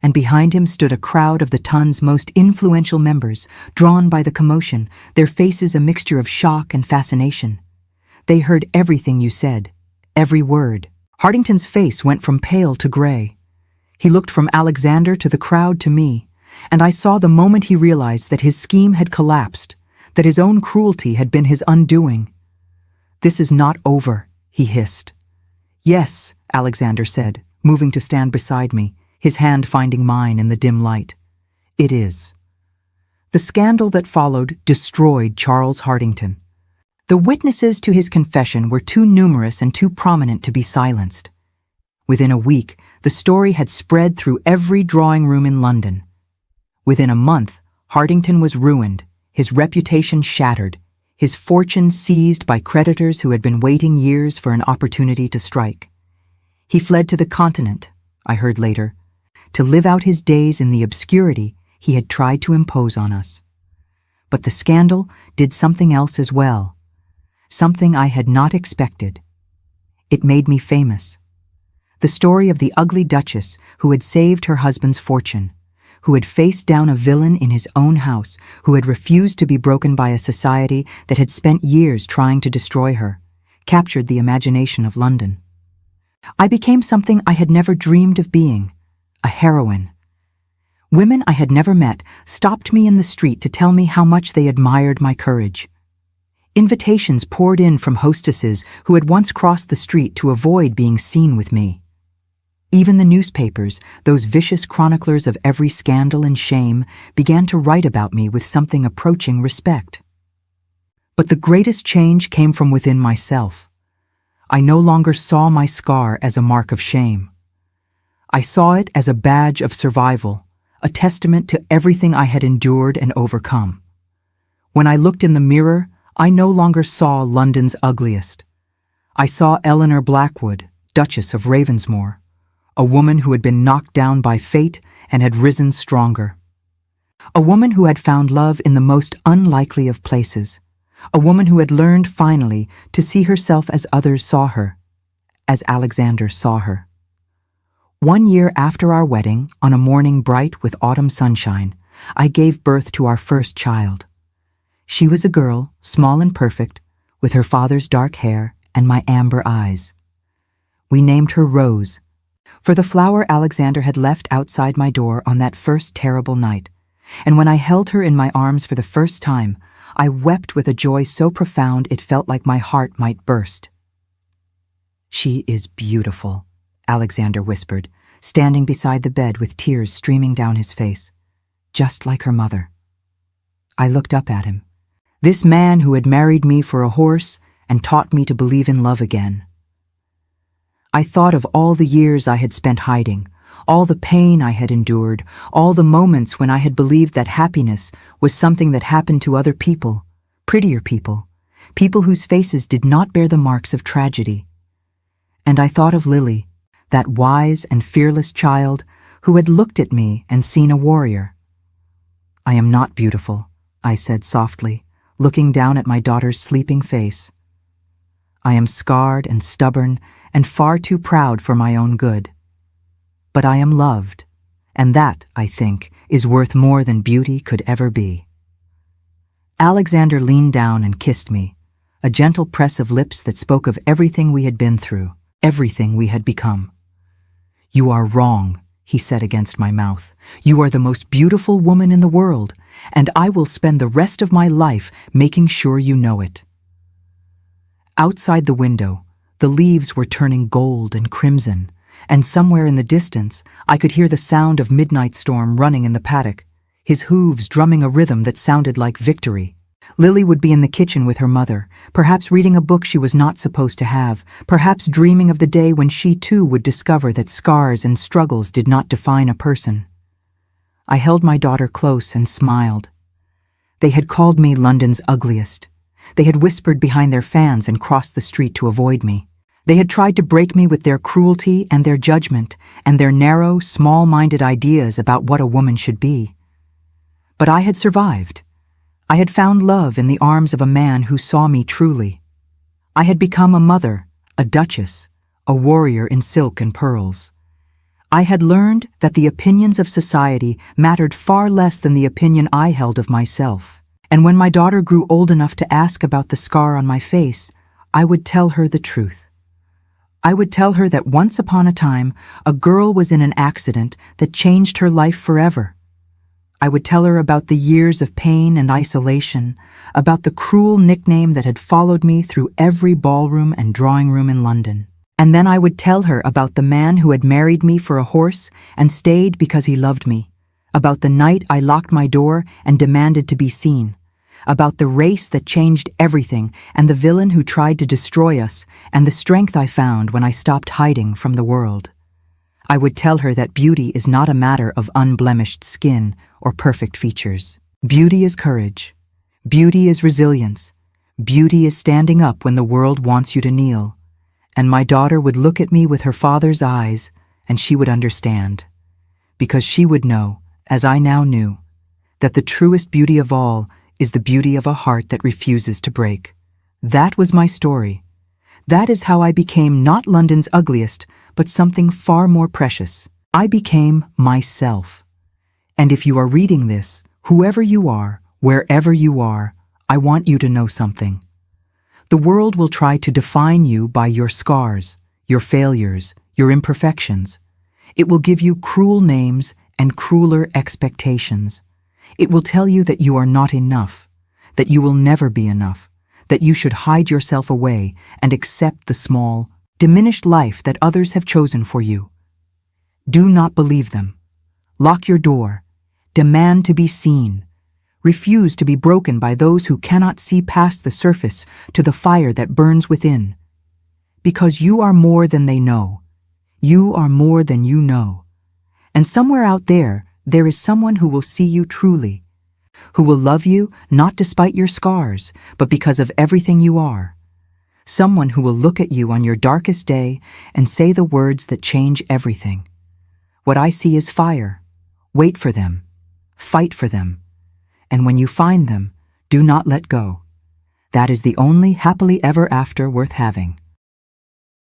and behind him stood a crowd of the Tun's most influential members, drawn by the commotion, their faces a mixture of shock and fascination. "They heard everything you said, every word." Hardington's face went from pale to gray. He looked from Alexander to the crowd to me, and I saw the moment he realized that his scheme had collapsed, that his own cruelty had been his undoing. "This is not over," he hissed. "Yes," Alexander said, moving to stand beside me, his hand finding mine in the dim light. "It is." The scandal that followed destroyed Charles Hardington. The witnesses to his confession were too numerous and too prominent to be silenced. Within a week, the story had spread through every drawing room in London. Within a month, Hardington was ruined, his reputation shattered, his fortune seized by creditors who had been waiting years for an opportunity to strike. He fled to the continent, I heard later, to live out his days in the obscurity he had tried to impose on us. But the scandal did something else as well, something I had not expected. It made me famous. The story of the ugly Duchess who had saved her husband's fortune, who had faced down a villain in his own house, who had refused to be broken by a society that had spent years trying to destroy her, captured the imagination of London. I became something I had never dreamed of being, a heroine. Women I had never met stopped me in the street to tell me how much they admired my courage. Invitations poured in from hostesses who had once crossed the street to avoid being seen with me. Even the newspapers, those vicious chroniclers of every scandal and shame, began to write about me with something approaching respect. But the greatest change came from within myself. I no longer saw my scar as a mark of shame. I saw it as a badge of survival, a testament to everything I had endured and overcome. When I looked in the mirror, I no longer saw London's ugliest. I saw Eleanor Blackwood, Duchess of Ravensmore, a woman who had been knocked down by fate and had risen stronger. A woman who had found love in the most unlikely of places. A woman who had learned finally to see herself as others saw her, as Alexander saw her. 1 year after our wedding, on a morning bright with autumn sunshine, I gave birth to our first child. She was a girl, small and perfect, with her father's dark hair and my amber eyes. We named her Rose, for the flower Alexander had left outside my door on that first terrible night, and when I held her in my arms for the first time, I wept with a joy so profound it felt like my heart might burst. "She is beautiful," Alexander whispered, standing beside the bed with tears streaming down his face, "just like her mother." I looked up at him. This man who had married me for a horse and taught me to believe in love again. I thought of all the years I had spent hiding, all the pain I had endured, all the moments when I had believed that happiness was something that happened to other people, prettier people, people whose faces did not bear the marks of tragedy. And I thought of Lily, that wise and fearless child who had looked at me and seen a warrior. "I am not beautiful," I said softly, looking down at my daughter's sleeping face. "I am scarred and stubborn and far too proud for my own good. But I am loved, and that, I think, is worth more than beauty could ever be." Alexander leaned down and kissed me, a gentle press of lips that spoke of everything we had been through, everything we had become. "You are wrong," he said against my mouth. "You are the most beautiful woman in the world, and I will spend the rest of my life making sure you know it." Outside the window, the leaves were turning gold and crimson, and somewhere in the distance I could hear the sound of Midnight Storm running in the paddock, his hooves drumming a rhythm that sounded like victory. Lily would be in the kitchen with her mother, perhaps reading a book she was not supposed to have, perhaps dreaming of the day when she too would discover that scars and struggles did not define a person. I held my daughter close and smiled. They had called me London's ugliest. They had whispered behind their fans and crossed the street to avoid me. They had tried to break me with their cruelty and their judgment and their narrow, small-minded ideas about what a woman should be. But I had survived. I had found love in the arms of a man who saw me truly. I had become a mother, a duchess, a warrior in silk and pearls. I had learned that the opinions of society mattered far less than the opinion I held of myself. And when my daughter grew old enough to ask about the scar on my face, I would tell her the truth. I would tell her that once upon a time, a girl was in an accident that changed her life forever. I would tell her about the years of pain and isolation, about the cruel nickname that had followed me through every ballroom and drawing room in London. And then I would tell her about the man who had married me for a horse and stayed because he loved me, about the night I locked my door and demanded to be seen, about the race that changed everything and the villain who tried to destroy us and the strength I found when I stopped hiding from the world. I would tell her that beauty is not a matter of unblemished skin or perfect features. Beauty is courage. Beauty is resilience. Beauty is standing up when the world wants you to kneel. And my daughter would look at me with her father's eyes, and she would understand. Because she would know, as I now knew, that the truest beauty of all is the beauty of a heart that refuses to break. That was my story. That is how I became not London's ugliest, but something far more precious. I became myself. And if you are reading this, whoever you are, wherever you are, I want you to know something. The world will try to define you by your scars, your failures, your imperfections. It will give you cruel names and crueler expectations. It will tell you that you are not enough, that you will never be enough, that you should hide yourself away and accept the small, diminished life that others have chosen for you. Do not believe them. Lock your door. Demand to be seen. Refuse to be broken by those who cannot see past the surface to the fire that burns within. Because you are more than they know. You are more than you know. And somewhere out there is someone who will see you truly, who will love you not despite your scars, but because of everything you are. Someone who will look at you on your darkest day and say the words that change everything. What I see is fire. Wait for them. Fight for them. And when you find them, do not let go. That is the only happily ever after worth having.